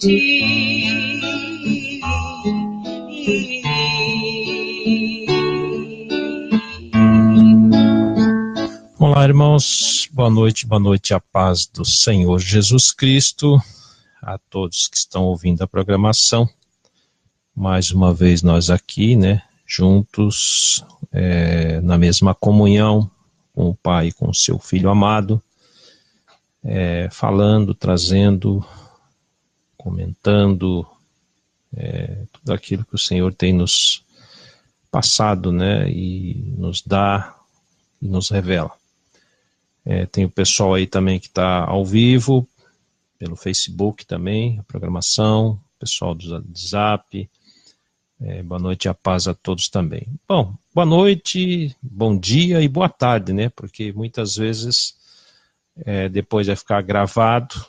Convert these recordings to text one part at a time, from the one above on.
Olá, irmãos, boa noite, a paz do Senhor Jesus Cristo, a todos que estão ouvindo a programação. Mais uma vez nós aqui, juntos, na mesma comunhão, com o Pai e com o seu Filho amado, falando, trazendo, comentando, tudo aquilo que o Senhor tem nos passado, e nos dá e nos revela. Tem o pessoal aí também que está ao vivo, pelo Facebook também, a programação, o pessoal do WhatsApp. Boa noite e a paz a todos também. Bom, boa noite, bom dia e boa tarde, porque muitas vezes depois vai ficar gravado,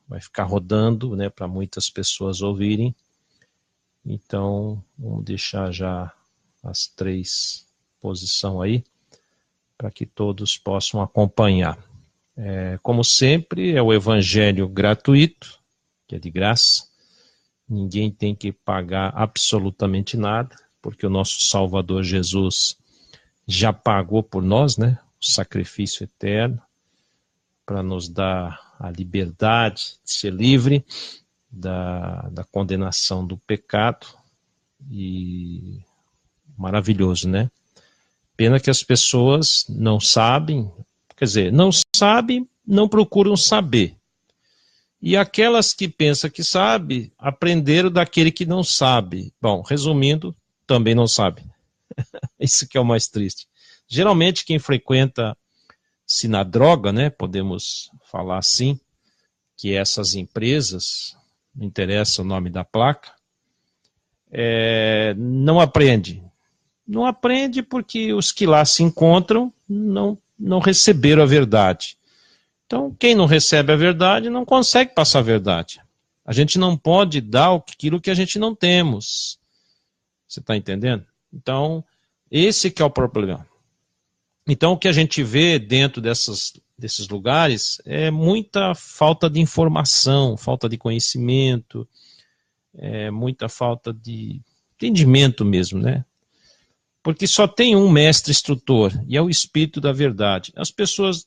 vai ficar rodando, para muitas pessoas ouvirem. Então, vamos deixar já as 3 posições aí, para que todos possam acompanhar. Como sempre, é o evangelho gratuito, que é de graça. Ninguém tem que pagar absolutamente nada, porque o nosso Salvador Jesus já pagou por nós, o sacrifício eterno, para nos dar a liberdade de ser livre da condenação do pecado. E maravilhoso, Pena que as pessoas não sabem, não sabem, não procuram saber. E aquelas que pensam que sabem, aprenderam daquele que não sabe. Bom, resumindo, também não sabe. Isso que é o mais triste. Geralmente quem frequenta-se na droga, podemos falar assim, que essas empresas, não interessa o nome da placa, não aprende. Não aprende porque os que lá se encontram não receberam a verdade. Então, quem não recebe a verdade não consegue passar a verdade. A gente não pode dar aquilo que a gente não temos. Você está entendendo? Então, esse que é o problema. Então, o que a gente vê dentro desses lugares é muita falta de informação, falta de conhecimento, muita falta de entendimento mesmo, Porque só tem um mestre instrutor, e é o Espírito da Verdade. As pessoas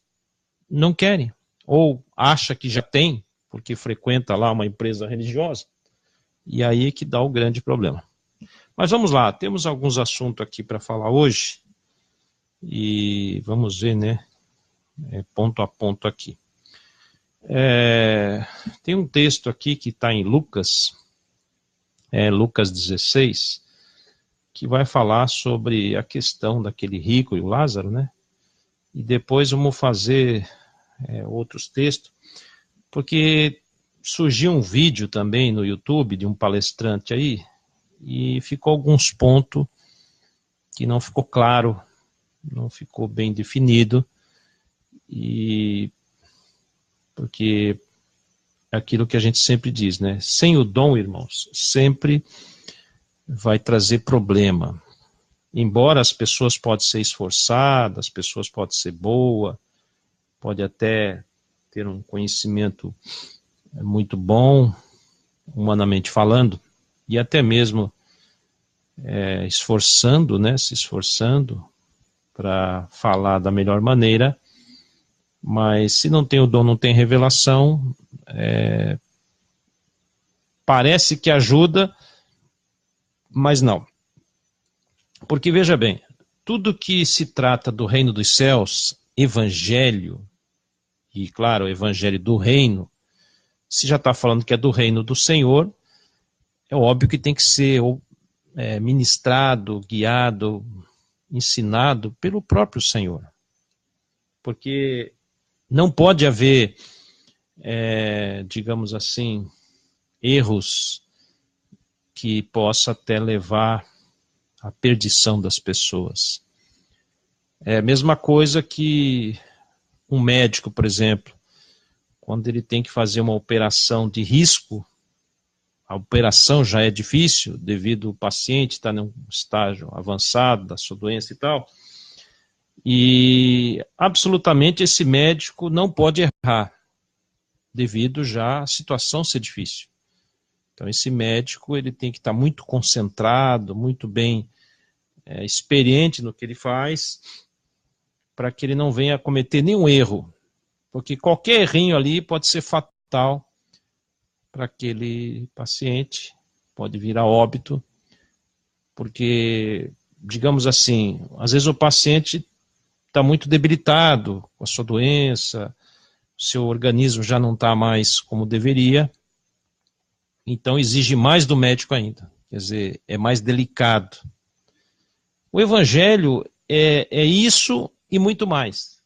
não querem, ou acham que já tem, porque frequenta lá uma empresa religiosa, e aí é que dá o grande problema. Mas vamos lá, temos alguns assuntos aqui para falar hoje, e vamos ver, ponto a ponto aqui. Tem um texto aqui que está em Lucas, Lucas 16, que vai falar sobre a questão daquele rico e o Lázaro, E depois vamos fazer outros textos, porque surgiu um vídeo também no YouTube de um palestrante aí, e ficou alguns pontos que não ficou claro, não ficou bem definido, e porque é aquilo que a gente sempre diz, Sem o dom, irmãos, sempre vai trazer problema. Embora as pessoas possam ser esforçadas, as pessoas podem ser boas, pode até ter um conhecimento muito bom, humanamente falando, e até mesmo se esforçando para falar da melhor maneira, mas se não tem o dom, não tem revelação, parece que ajuda, mas não. Porque veja bem, tudo que se trata do reino dos céus, evangelho, e claro, o evangelho do reino, se já está falando que é do reino do Senhor, é óbvio que tem que ser ministrado, guiado, ensinado pelo próprio Senhor. Porque não pode haver, digamos assim, erros que possa até levar à perdição das pessoas. É a mesma coisa que um médico, por exemplo, quando ele tem que fazer uma operação de risco, a operação já é difícil, devido ao paciente estar num estágio avançado da sua doença e tal, e absolutamente esse médico não pode errar, devido já à situação ser difícil. Então esse médico ele tem que estar muito concentrado, muito bem experiente no que ele faz, para que ele não venha a cometer nenhum erro, porque qualquer errinho ali pode ser fatal para aquele paciente, pode vir a óbito, porque, digamos assim, às vezes o paciente está muito debilitado com a sua doença, o seu organismo já não está mais como deveria, então exige mais do médico ainda, quer dizer, é mais delicado. O evangelho é isso e muito mais,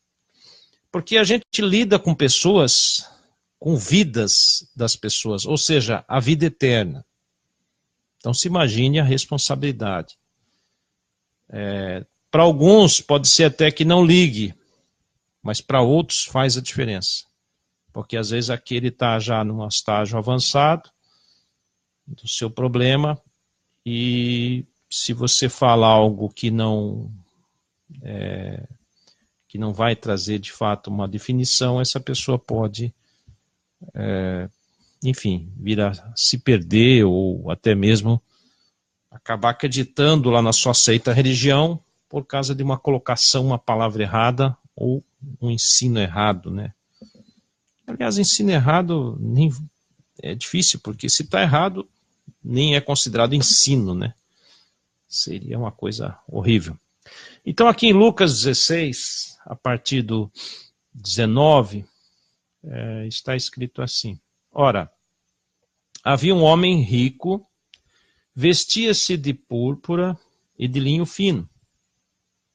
porque a gente lida com pessoas, com vidas das pessoas, ou seja, a vida eterna. Então se imagine a responsabilidade. Para alguns pode ser até que não ligue, mas para outros faz a diferença. Porque às vezes aquele está já num estágio avançado do seu problema, e se você fala algo que não vai trazer de fato uma definição, essa pessoa pode, enfim, vir a se perder ou até mesmo acabar acreditando lá na sua seita religião por causa de uma colocação, uma palavra errada ou um ensino errado, né? Aliás, ensino errado nem é difícil, porque se está errado, nem é considerado ensino, né? Seria uma coisa horrível. Então aqui em Lucas 16, a partir do 19, está escrito assim: Ora, havia um homem rico, vestia-se de púrpura e de linho fino,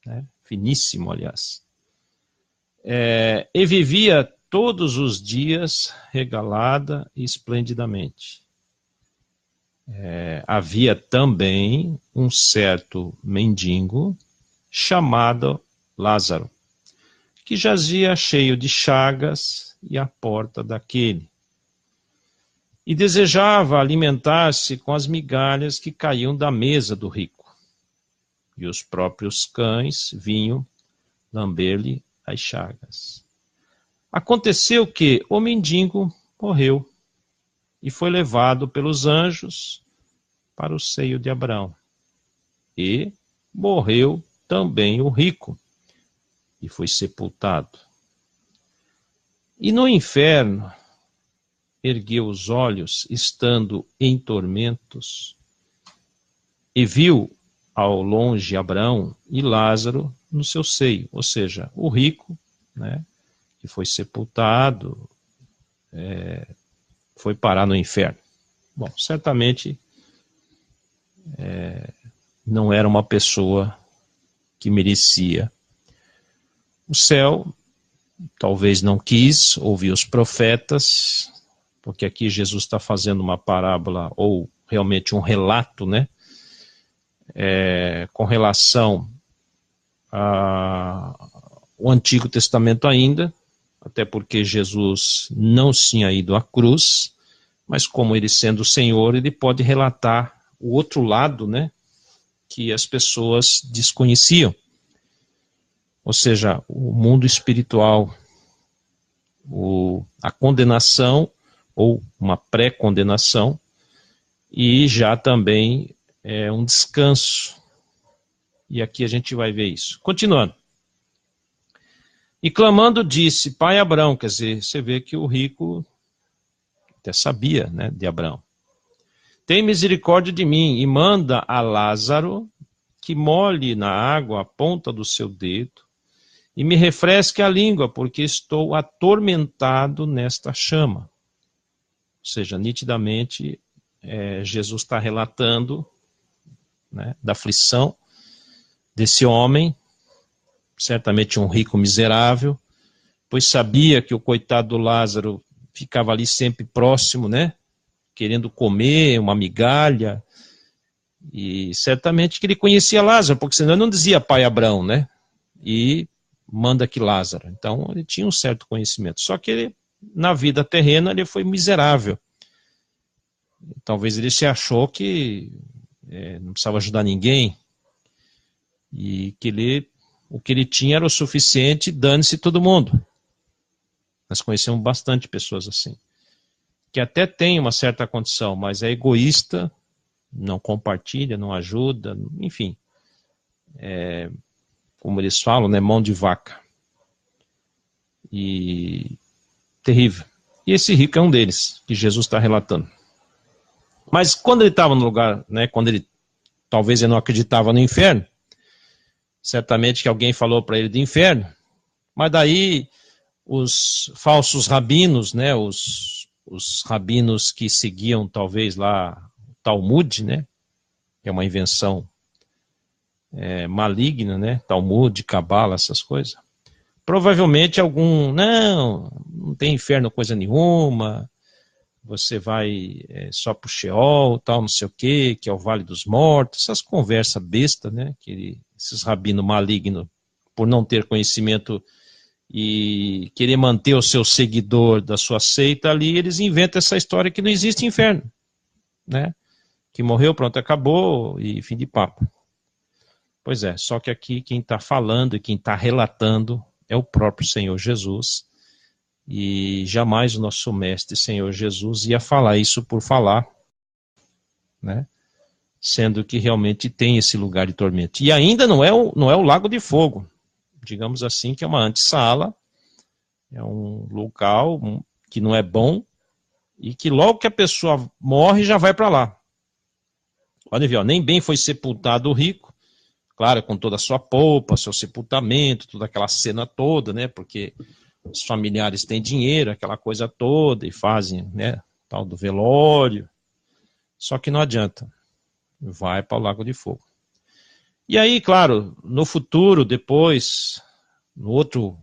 né? Finíssimo, aliás, e vivia todos os dias regalada e esplendidamente. Havia também um certo mendigo chamado Lázaro, que jazia cheio de chagas e à porta daquele, e desejava alimentar-se com as migalhas que caíam da mesa do rico. E os próprios cães vinham lamber-lhe as chagas. Aconteceu que o mendigo morreu e foi levado pelos anjos para o seio de Abraão. E morreu também o rico e foi sepultado. E no inferno ergueu os olhos, estando em tormentos, e viu ao longe Abraão e Lázaro no seu seio, ou seja, o rico, né, que foi sepultado, foi parar no inferno. Bom, certamente não era uma pessoa que merecia o céu, talvez não quis ouvir os profetas, porque aqui Jesus está fazendo uma parábola, ou realmente um relato, né, com relação ao Antigo Testamento ainda, até porque Jesus não tinha ido à cruz, mas como ele sendo o Senhor, ele pode relatar o outro lado, né, que as pessoas desconheciam. Ou seja, o mundo espiritual, a condenação ou uma pré-condenação, e já também um descanso. E aqui a gente vai ver isso. Continuando. E clamando disse: Pai Abraão, quer dizer, você vê que o rico até sabia, né, de Abraão. Tem misericórdia de mim e manda a Lázaro que molhe na água a ponta do seu dedo e me refresque a língua, porque estou atormentado nesta chama. Ou seja, nitidamente, Jesus está relatando, né, da aflição desse homem, certamente um rico miserável, pois sabia que o coitado do Lázaro ficava ali sempre próximo, né, querendo comer uma migalha, e certamente que ele conhecia Lázaro, porque senão ele não dizia Pai Abraão, né, e manda que Lázaro. Então ele tinha um certo conhecimento, só que ele, na vida terrena, ele foi miserável. Talvez ele se achou que não precisava ajudar ninguém, e que o que ele tinha era o suficiente, dane-se todo mundo. Nós conhecemos bastante pessoas assim, que até tem uma certa condição, mas é egoísta, não compartilha, não ajuda, enfim. Como eles falam, né, mão de vaca. E terrível. E esse rico é um deles, que Jesus está relatando. Mas quando ele estava no lugar, né, quando ele talvez ele não acreditava no inferno, certamente que alguém falou para ele do inferno, mas daí os falsos rabinos, né, os rabinos que seguiam talvez lá o Talmud, né, que é uma invenção maligna, né, Talmud, Cabala, essas coisas. Provavelmente não tem inferno coisa nenhuma, você vai só pro Sheol, tal, não sei o quê, que é o Vale dos Mortos, essas conversas besta, né, que esses rabinos malignos, por não ter conhecimento e querer manter o seu seguidor da sua seita ali, eles inventam essa história que não existe inferno, né, que morreu, pronto, acabou e fim de papo. Pois é, só que aqui quem está falando e quem está relatando é o próprio Senhor Jesus, e jamais o nosso mestre Senhor Jesus ia falar isso por falar, né? Sendo que realmente tem esse lugar de tormento. E ainda não é o Lago de Fogo, digamos assim, que é uma antessala, é um local que não é bom, e que logo que a pessoa morre já vai para lá. Olha, viu, nem bem foi sepultado o rico, claro, com toda a sua polpa, seu sepultamento, toda aquela cena toda, né, porque os familiares têm dinheiro, aquela coisa toda, e fazem, né, tal do velório. Só que não adianta. Vai para o Lago de Fogo. E aí, claro, no futuro, depois, no outro,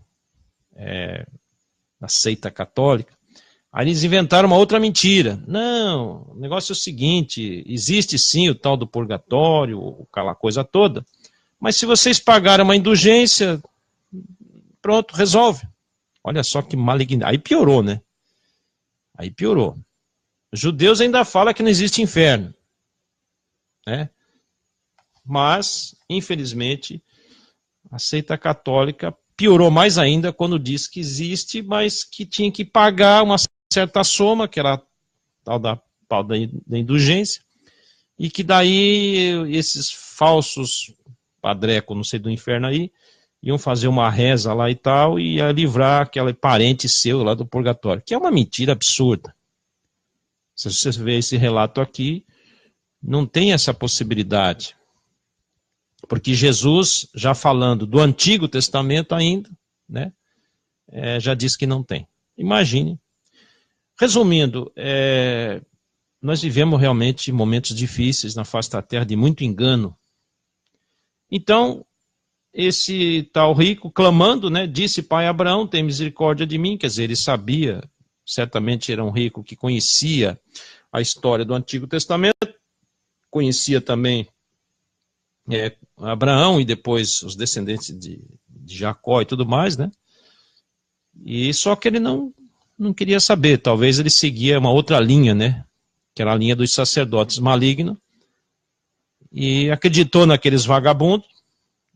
na seita católica, aí eles inventaram uma outra mentira. Não, o negócio é o seguinte, existe sim o tal do purgatório, aquela coisa toda, mas se vocês pagarem uma indulgência, pronto, resolve. Olha só que malignidade. Aí piorou, né? Aí piorou. Os judeus ainda falam que não existe inferno, né? Mas, infelizmente, a seita católica piorou mais ainda quando diz que existe, mas que tinha que pagar uma certa soma, que era tal da indulgência, e que daí esses falsos padreco, não sei do inferno aí, iam fazer uma reza lá e tal, e ia livrar aquele parente seu lá do purgatório, que é uma mentira absurda. Se você vê esse relato aqui, não tem essa possibilidade. Porque Jesus, já falando do Antigo Testamento ainda, né, já disse que não tem. Imagine. Resumindo, nós vivemos realmente momentos difíceis na face da terra, de muito engano. Então, esse tal rico, clamando, né, disse: Pai Abraão, tem misericórdia de mim. Quer dizer, ele sabia, certamente era um rico que conhecia a história do Antigo Testamento, conhecia também Abraão e depois os descendentes de Jacó e tudo mais, né? E só que ele não queria saber, talvez ele seguia uma outra linha, né? Que era a linha dos sacerdotes malignos, e acreditou naqueles vagabundos,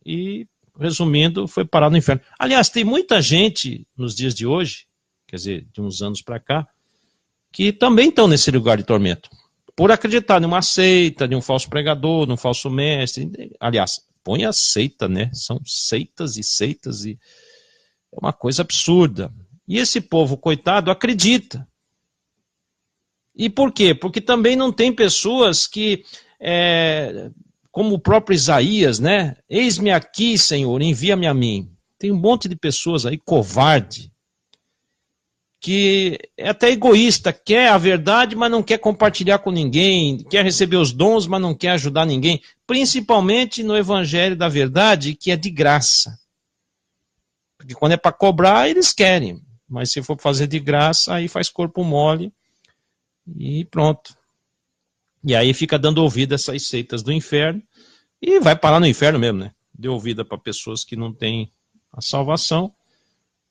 e, resumindo, foi parar no inferno. Aliás, tem muita gente nos dias de hoje, quer dizer, de uns anos para cá, que também estão nesse lugar de tormento, por acreditar numa seita, de um falso pregador, num falso mestre. Aliás, põe a seita, né? São seitas, e é uma coisa absurda. E esse povo, coitado, acredita. E por quê? Porque também não tem pessoas que, como o próprio Isaías, né? Eis-me aqui, Senhor, envia-me a mim. Tem um monte de pessoas aí, covarde, que é até egoísta, quer a verdade, mas não quer compartilhar com ninguém, quer receber os dons, mas não quer ajudar ninguém, principalmente no evangelho da verdade, que é de graça. Porque quando é para cobrar, eles querem, mas se for fazer de graça, aí faz corpo mole e pronto. E aí fica dando ouvido a essas seitas do inferno, e vai parar no inferno mesmo, né? Deu ouvida para pessoas que não têm a salvação,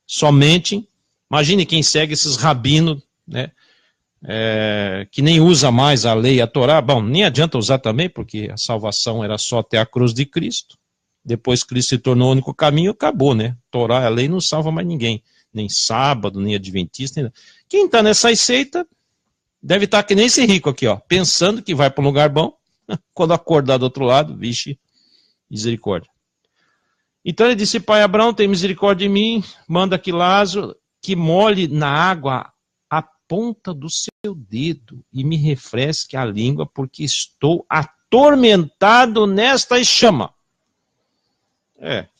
somente. Imagine quem segue esses rabinos, né, que nem usa mais a lei, a Torá. Bom, nem adianta usar também, porque a salvação era só até a cruz de Cristo. Depois Cristo se tornou o único caminho, acabou, né? Torá, a lei não salva mais ninguém, nem sábado, nem adventista, nem nada. Quem está nessa seita Deve estar que nem esse rico aqui, ó, pensando que vai para um lugar bom, quando acordar do outro lado, vixe, misericórdia. Então ele disse, pai Abraão, tem misericórdia de mim, manda que Lázaro, que molhe na água a ponta do seu dedo e me refresque a língua, porque estou atormentado nesta chama.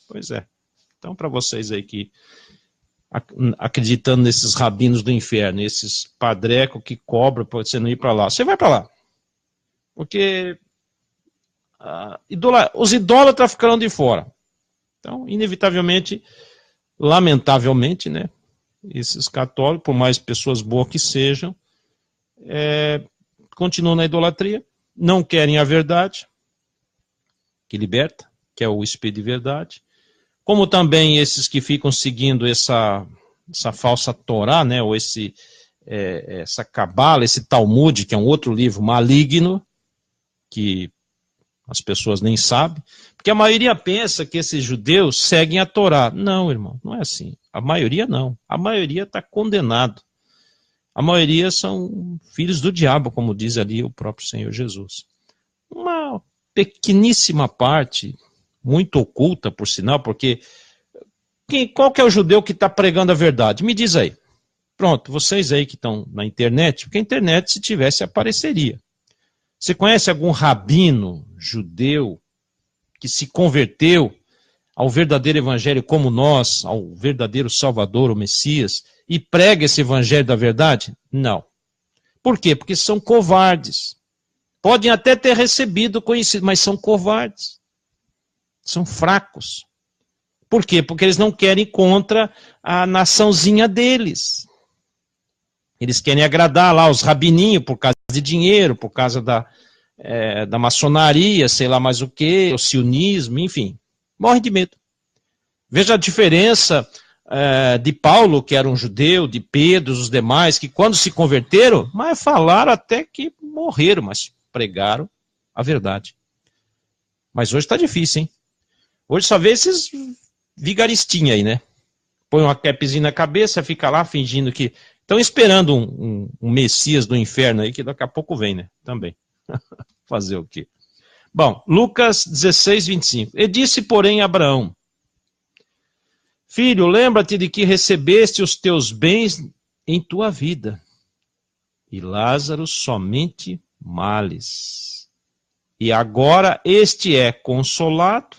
Pois é. Então, para vocês aí que acreditando nesses rabinos do inferno, esses padrecos que cobram para você não ir para lá, você vai para lá. Porque os idólatras ficarão de fora. Então, inevitavelmente, lamentavelmente, né, esses católicos, por mais pessoas boas que sejam, continuam na idolatria, não querem a verdade, que liberta, que é o Espírito de verdade, como também esses que ficam seguindo essa falsa Torá, né, ou essa Cabala, esse Talmud, que é um outro livro maligno, que as pessoas nem sabem, porque a maioria pensa que esses judeus seguem a Torá. Não, irmão, não é assim. A maioria não. A maioria está condenado. A maioria são filhos do diabo, como diz ali o próprio Senhor Jesus. Uma pequeníssima parte, muito oculta, por sinal, porque qual que é o judeu que está pregando a verdade? Me diz aí. Pronto, vocês aí que estão na internet, porque a internet, se tivesse, apareceria. Você conhece algum rabino judeu que se converteu ao verdadeiro evangelho como nós, ao verdadeiro Salvador, o Messias, e prega esse evangelho da verdade? Não. Por quê? Porque são covardes. Podem até ter recebido conhecido, mas são covardes. São fracos. Por quê? Porque eles não querem ir contra a naçãozinha deles. Eles querem agradar lá os rabininhos por causa de dinheiro, por causa da maçonaria, sei lá mais o que, o sionismo, enfim. Morrem de medo. Veja a diferença de Paulo, que era um judeu, de Pedro, os demais, que quando se converteram, mas falaram até que morreram, mas pregaram a verdade. Mas hoje está difícil, hein? Hoje só vê esses vigaristinhos aí, né? Põe uma capzinha na cabeça, fica lá fingindo que... Estão esperando um Messias do inferno aí, que daqui a pouco vem, né? Também. Fazer o quê? Bom, Lucas 16, 25. E disse, porém, Abraão, filho, lembra-te de que recebeste os teus bens em tua vida, e Lázaro somente males. E agora este é consolado,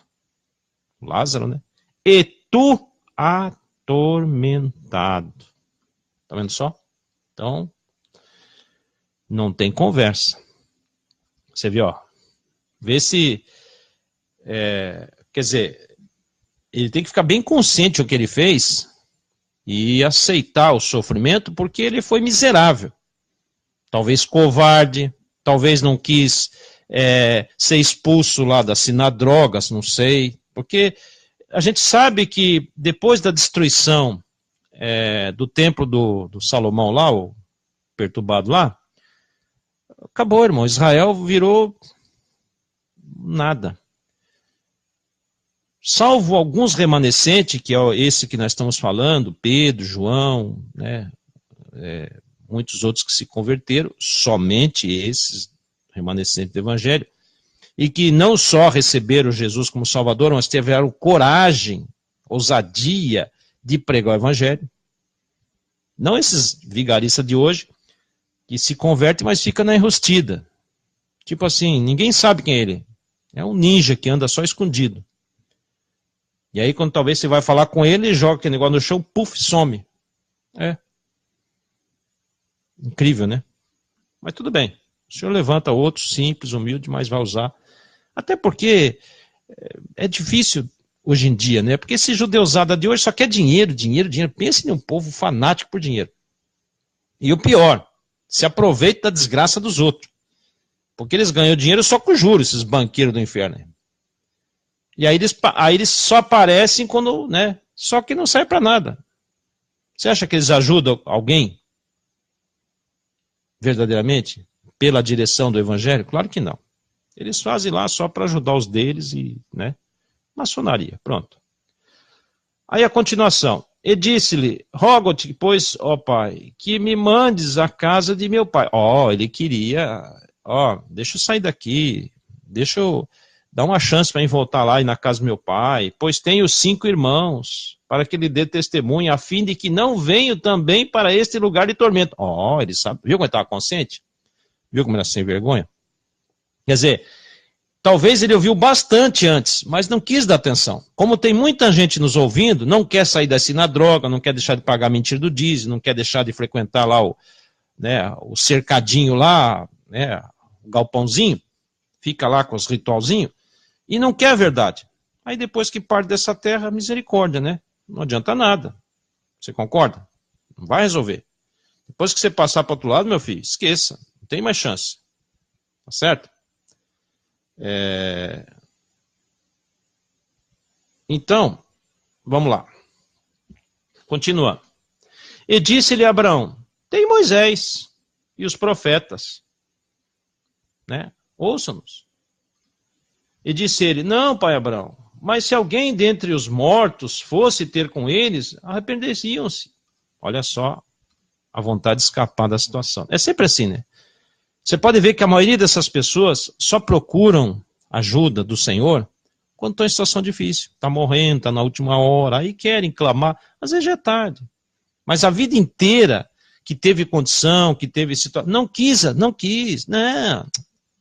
Lázaro, né? E tu atormentado. Tá vendo só? Então, não tem conversa. Você viu, ó. Vê se... quer dizer, ele tem que ficar bem consciente do que ele fez e aceitar o sofrimento, porque ele foi miserável. Talvez covarde, talvez não quis ser expulso lá das sinagogas, não sei. Porque a gente sabe que depois da destruição do templo do Salomão lá, o perturbado lá, acabou, irmão. Israel virou nada. Salvo alguns remanescentes, que é esse que nós estamos falando, Pedro, João, né, muitos outros que se converteram, somente esses remanescentes do Evangelho, e que não só receberam Jesus como Salvador, mas tiveram coragem, ousadia de pregar o Evangelho. Não esses vigaristas de hoje, que se convertem, mas fica na enrustida. Tipo assim, ninguém sabe quem é ele. É um ninja que anda só escondido. E aí, quando talvez você vai falar com ele, joga aquele negócio no chão, puf, some. Incrível, né? Mas tudo bem. O senhor levanta outro simples, humilde, mas vai usar. Até porque é difícil hoje em dia, né? Porque esse judeusada de hoje só quer dinheiro, dinheiro, dinheiro. Pense em um povo fanático por dinheiro. E o pior, se aproveita da desgraça dos outros. Porque eles ganham dinheiro só com juros, esses banqueiros do inferno. E aí eles só aparecem quando, né? Só que não serve para nada. Você acha que eles ajudam alguém? Verdadeiramente? Pela direção do evangelho? Claro que não. Eles fazem lá só para ajudar os deles e, né? Maçonaria, pronto. Aí a continuação. E disse-lhe, rogo-te, pois, ó pai, que me mandes à casa de meu pai. Ele queria, deixa eu sair daqui, deixa eu dar uma chance para mim voltar lá e na casa do meu pai, pois tenho 5 irmãos, para que lhe dê testemunho, a fim de que não venho também para este lugar de tormento. Ele sabe, viu como ele estava consciente? Viu como ele era sem vergonha? Quer dizer, talvez ele ouviu bastante antes, mas não quis dar atenção. Como tem muita gente nos ouvindo, não quer sair dessa na droga, não quer deixar de pagar a mentira do dízimo, não quer deixar de frequentar lá o cercadinho lá, né, o galpãozinho, fica lá com os ritualzinhos, e não quer a verdade. Aí depois que parte dessa terra, misericórdia, né? Não adianta nada. Você concorda? Não vai resolver. Depois que você passar para o outro lado, meu filho, esqueça. Não tem mais chance. Tá certo? Então, vamos lá. Continuando. E disse-lhe Abraão, tem Moisés e os profetas, né? Ouçam-nos. E disse ele, não, pai Abraão, mas se alguém dentre os mortos fosse ter com eles, arrependeriam-se. Olha só a vontade de escapar da situação. É sempre assim, né? Você pode ver que a maioria dessas pessoas só procuram ajuda do Senhor quando estão em situação difícil. Está morrendo, está na última hora, aí querem clamar. Às vezes já é tarde. Mas a vida inteira que teve condição, que teve situação, não quis, não.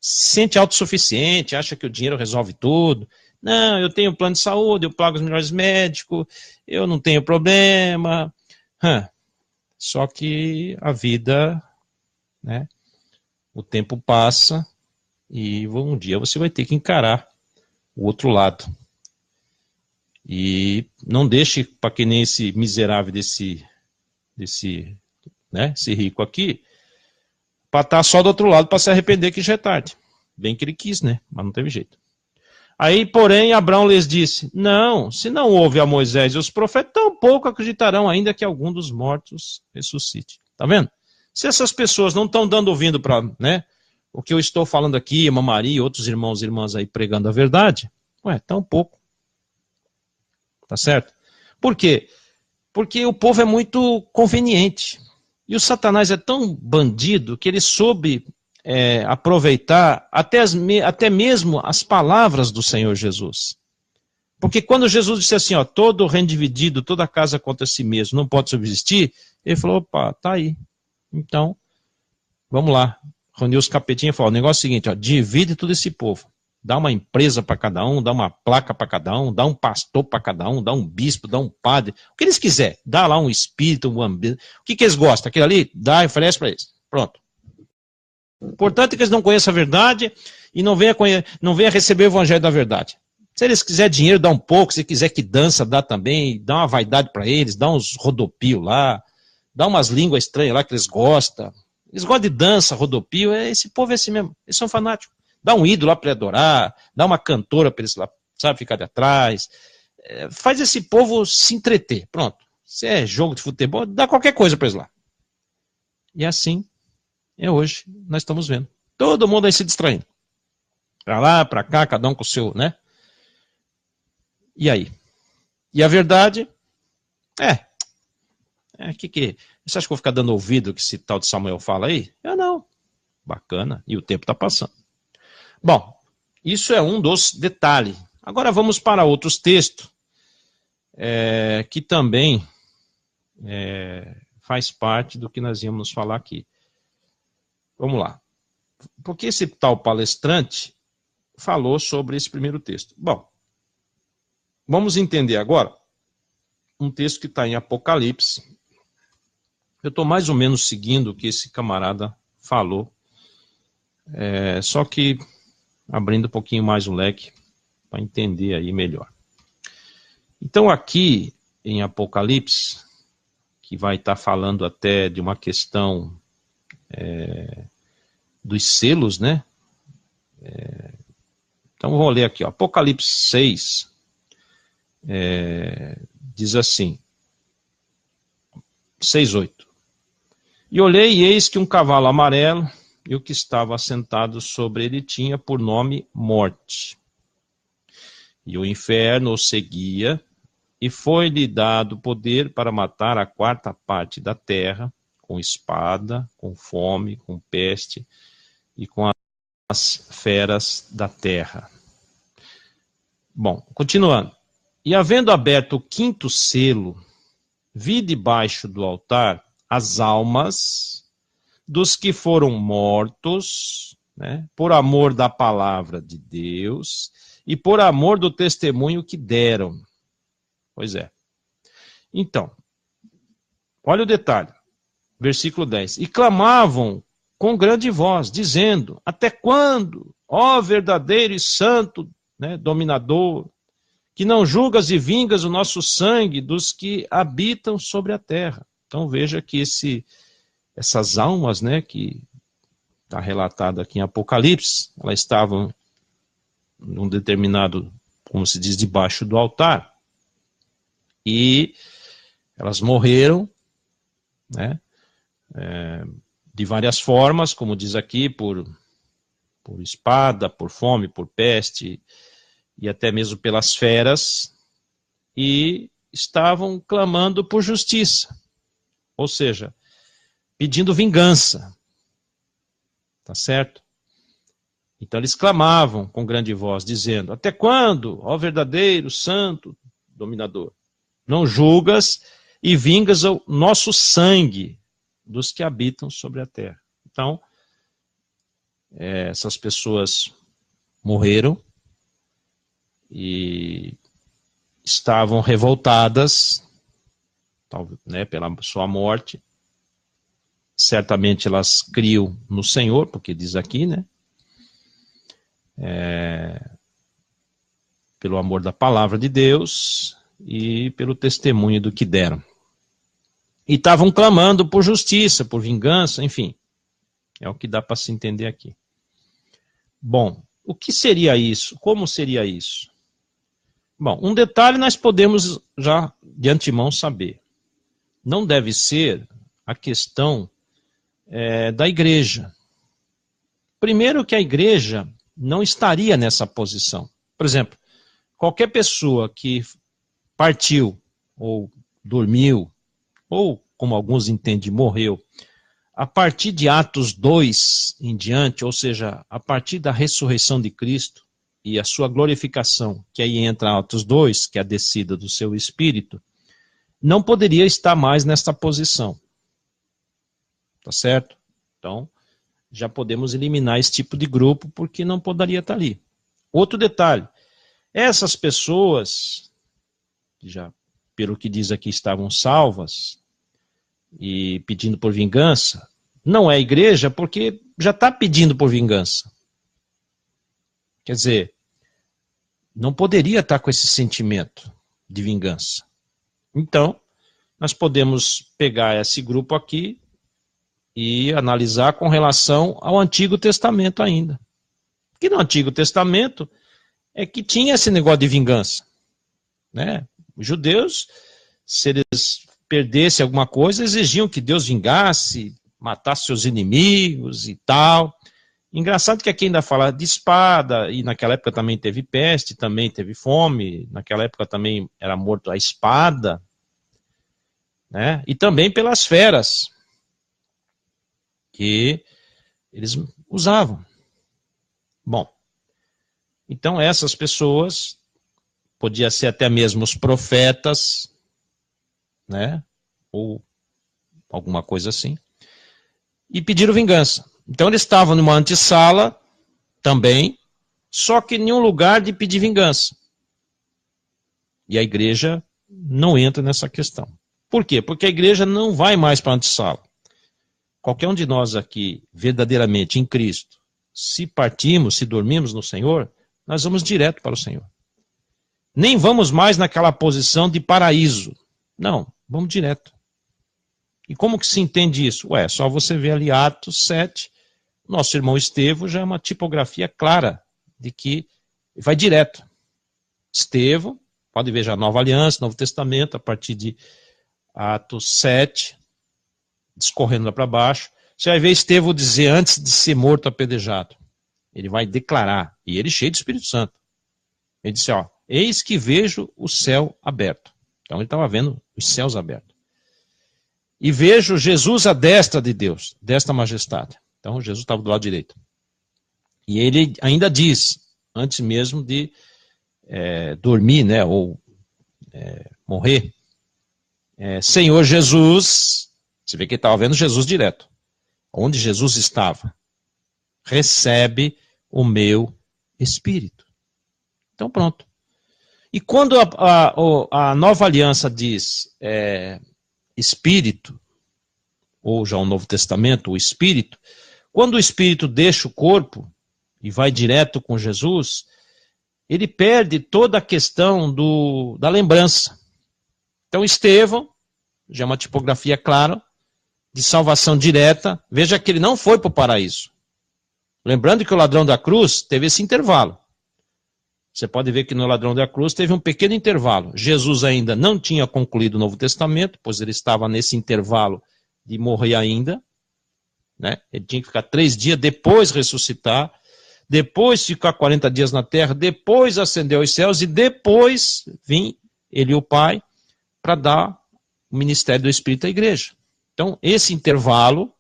Se sente autossuficiente, acha que o dinheiro resolve tudo. Não, eu tenho plano de saúde, eu pago os melhores médicos, eu não tenho problema. Só que a vida, né? O tempo passa e um dia você vai ter que encarar o outro lado. E não deixe para que nem esse miserável desse rico aqui, para estar só do outro lado para se arrepender que já é tarde. Bem que ele quis, né? Mas não teve jeito. Aí, porém, Abraão lhes disse, não, se não houve a Moisés e os profetas, tampouco acreditarão ainda que algum dos mortos ressuscite. Tá vendo? Se essas pessoas não estão dando ouvido para, né, o que eu estou falando aqui, a Maria e outros irmãos e irmãs aí pregando a verdade, tampouco. Tá certo? Por quê? Porque o povo é muito conveniente. E o Satanás é tão bandido que ele soube aproveitar até mesmo as palavras do Senhor Jesus. Porque quando Jesus disse assim, todo reino dividido, toda casa contra si mesmo, não pode subsistir, ele falou, opa, tá aí. Então, vamos lá. Reuniu os capetinhos e falou, o negócio é o seguinte, divide todo esse povo. Dá uma empresa para cada um, dá uma placa para cada um, dá um pastor para cada um, dá um bispo, dá um padre, o que eles quiserem. Dá lá um espírito, o que eles gostam? Aquilo ali, dá e oferece para eles. Pronto. O importante é que eles não conheçam a verdade e não venham receber o evangelho da verdade. Se eles quiserem dinheiro, dá um pouco. Se quiser que dança, dá também. Dá uma vaidade para eles, dá uns rodopios lá, dá umas línguas estranhas lá que eles gostam. Eles gostam de dança, rodopio. Esse povo é assim mesmo. Eles são fanáticos. Dá um ídolo lá para ele adorar, dá uma cantora para eles lá, sabe, ficar de atrás. Faz esse povo se entreter. Pronto. Se é jogo de futebol, dá qualquer coisa para eles lá. E assim hoje nós estamos vendo. Todo mundo aí se distraindo. Para lá, para cá, cada um com o seu, né? E aí? E a verdade você acha que eu vou ficar dando ouvido que esse tal de Samuel fala aí? Não. Bacana. E o tempo está passando. Bom, isso é um dos detalhes. Agora vamos para outros textos que também faz parte do que nós íamos falar aqui. Vamos lá. Porque esse tal palestrante falou sobre esse primeiro texto. Bom, vamos entender agora um texto que está em Apocalipse. Eu estou mais ou menos seguindo o que esse camarada falou, só que abrindo um pouquinho mais o leque para entender aí melhor. Então aqui em Apocalipse, que vai estar falando até de uma questão dos selos, né? Então vou ler aqui, Apocalipse 6, diz assim, 6:8. E olhei e eis que um cavalo amarelo, e o que estava assentado sobre ele tinha por nome Morte. E o inferno o seguia, e foi-lhe dado poder para matar a quarta parte da terra, com espada, com fome, com peste e com as feras da terra. Bom, continuando. E havendo aberto o quinto selo, vi debaixo do altar as almas dos que foram mortos, né, por amor da palavra de Deus e por amor do testemunho que deram. Pois é. Então, olha o detalhe. Versículo 10. E clamavam com grande voz, dizendo: até quando, ó verdadeiro e santo, né, dominador, que não julgas e vingas o nosso sangue dos que habitam sobre a terra? Então veja que essas almas, né, que está relatado aqui em Apocalipse, elas estavam num determinado, como se diz, debaixo do altar, e elas morreram, né, de várias formas, como diz aqui, por espada, por fome, por peste, e até mesmo pelas feras, e estavam clamando por justiça, ou seja, pedindo vingança, tá certo? Então eles clamavam com grande voz, dizendo: até quando, ó verdadeiro, santo, dominador, não julgas e vingas o nosso sangue dos que habitam sobre a terra? Então, essas pessoas morreram e estavam revoltadas, né, pela sua morte. Certamente elas criam no Senhor, porque diz aqui, né? Pelo amor da palavra de Deus e pelo testemunho do que deram. E estavam clamando por justiça, por vingança, enfim. É o que dá para se entender aqui. Bom, o que seria isso? Como seria isso? Bom, um detalhe nós podemos já de antemão saber. Não deve ser a questão da igreja. Primeiro que a igreja não estaria nessa posição. Por exemplo, qualquer pessoa que partiu, ou dormiu, ou, como alguns entendem, morreu, a partir de Atos 2 em diante, ou seja, a partir da ressurreição de Cristo e a sua glorificação, que aí entra Atos 2, que é a descida do seu espírito, não poderia estar mais nesta posição. Tá certo? Então, já podemos eliminar esse tipo de grupo, porque não poderia estar ali. Outro detalhe, essas pessoas, já pelo que diz aqui, estavam salvas e pedindo por vingança, não é igreja porque já está pedindo por vingança. Quer dizer, não poderia estar com esse sentimento de vingança. Então, nós podemos pegar esse grupo aqui e analisar com relação ao Antigo Testamento ainda. Porque no Antigo Testamento é que tinha esse negócio de vingança, né? Os judeus, se eles perdessem alguma coisa, exigiam que Deus vingasse, matasse seus inimigos e tal. Engraçado que aqui ainda fala de espada, e naquela época também teve peste, também teve fome, naquela época também era morto a espada, né? E também pelas feras que eles usavam. Bom, então essas pessoas, podia ser até mesmo os profetas, né, ou alguma coisa assim, e pediram vingança. Então eles estavam numa antessala também, só que em nenhum lugar de pedir vingança. E a igreja não entra nessa questão. Por quê? Porque a igreja não vai mais para a antessala. Qualquer um de nós aqui, verdadeiramente em Cristo, se partimos, se dormimos no Senhor, nós vamos direto para o Senhor. Nem vamos mais naquela posição de paraíso. Não, vamos direto. E como que se entende isso? Ué, só você ver ali Atos 7, nosso irmão Estevão já é uma tipografia clara de que vai direto. Estevão, pode ver já a Nova Aliança, Novo Testamento, a partir de Atos 7, discorrendo lá para baixo, você vai ver Estevão dizer antes de ser morto apedrejado. Ele vai declarar, e ele cheio do Espírito Santo. Ele disse, ó, eis que vejo o céu aberto. Então ele estava vendo os céus abertos. E vejo Jesus à destra de Deus, desta majestade. Então Jesus estava do lado direito. E ele ainda diz, antes mesmo de dormir, né, ou morrer, Senhor Jesus, você vê que ele estava vendo Jesus direto. Onde Jesus estava, recebe o meu espírito. Então pronto. E quando a nova aliança diz espírito, ou já o Novo Testamento, o espírito, quando o espírito deixa o corpo e vai direto com Jesus, ele perde toda a questão da lembrança. Então Estevão, já é uma tipografia clara, de salvação direta, veja que ele não foi para o paraíso. Lembrando que o ladrão da cruz teve esse intervalo. Você pode ver que no ladrão da cruz teve um pequeno intervalo. Jesus ainda não tinha concluído o Novo Testamento, pois ele estava nesse intervalo de morrer ainda. Né? Ele tinha que ficar 3 dias, depois ressuscitar, depois ficar 40 dias na terra, depois ascender aos céus e depois vir ele e o Pai para dar o ministério do Espírito à igreja. Então, esse intervalo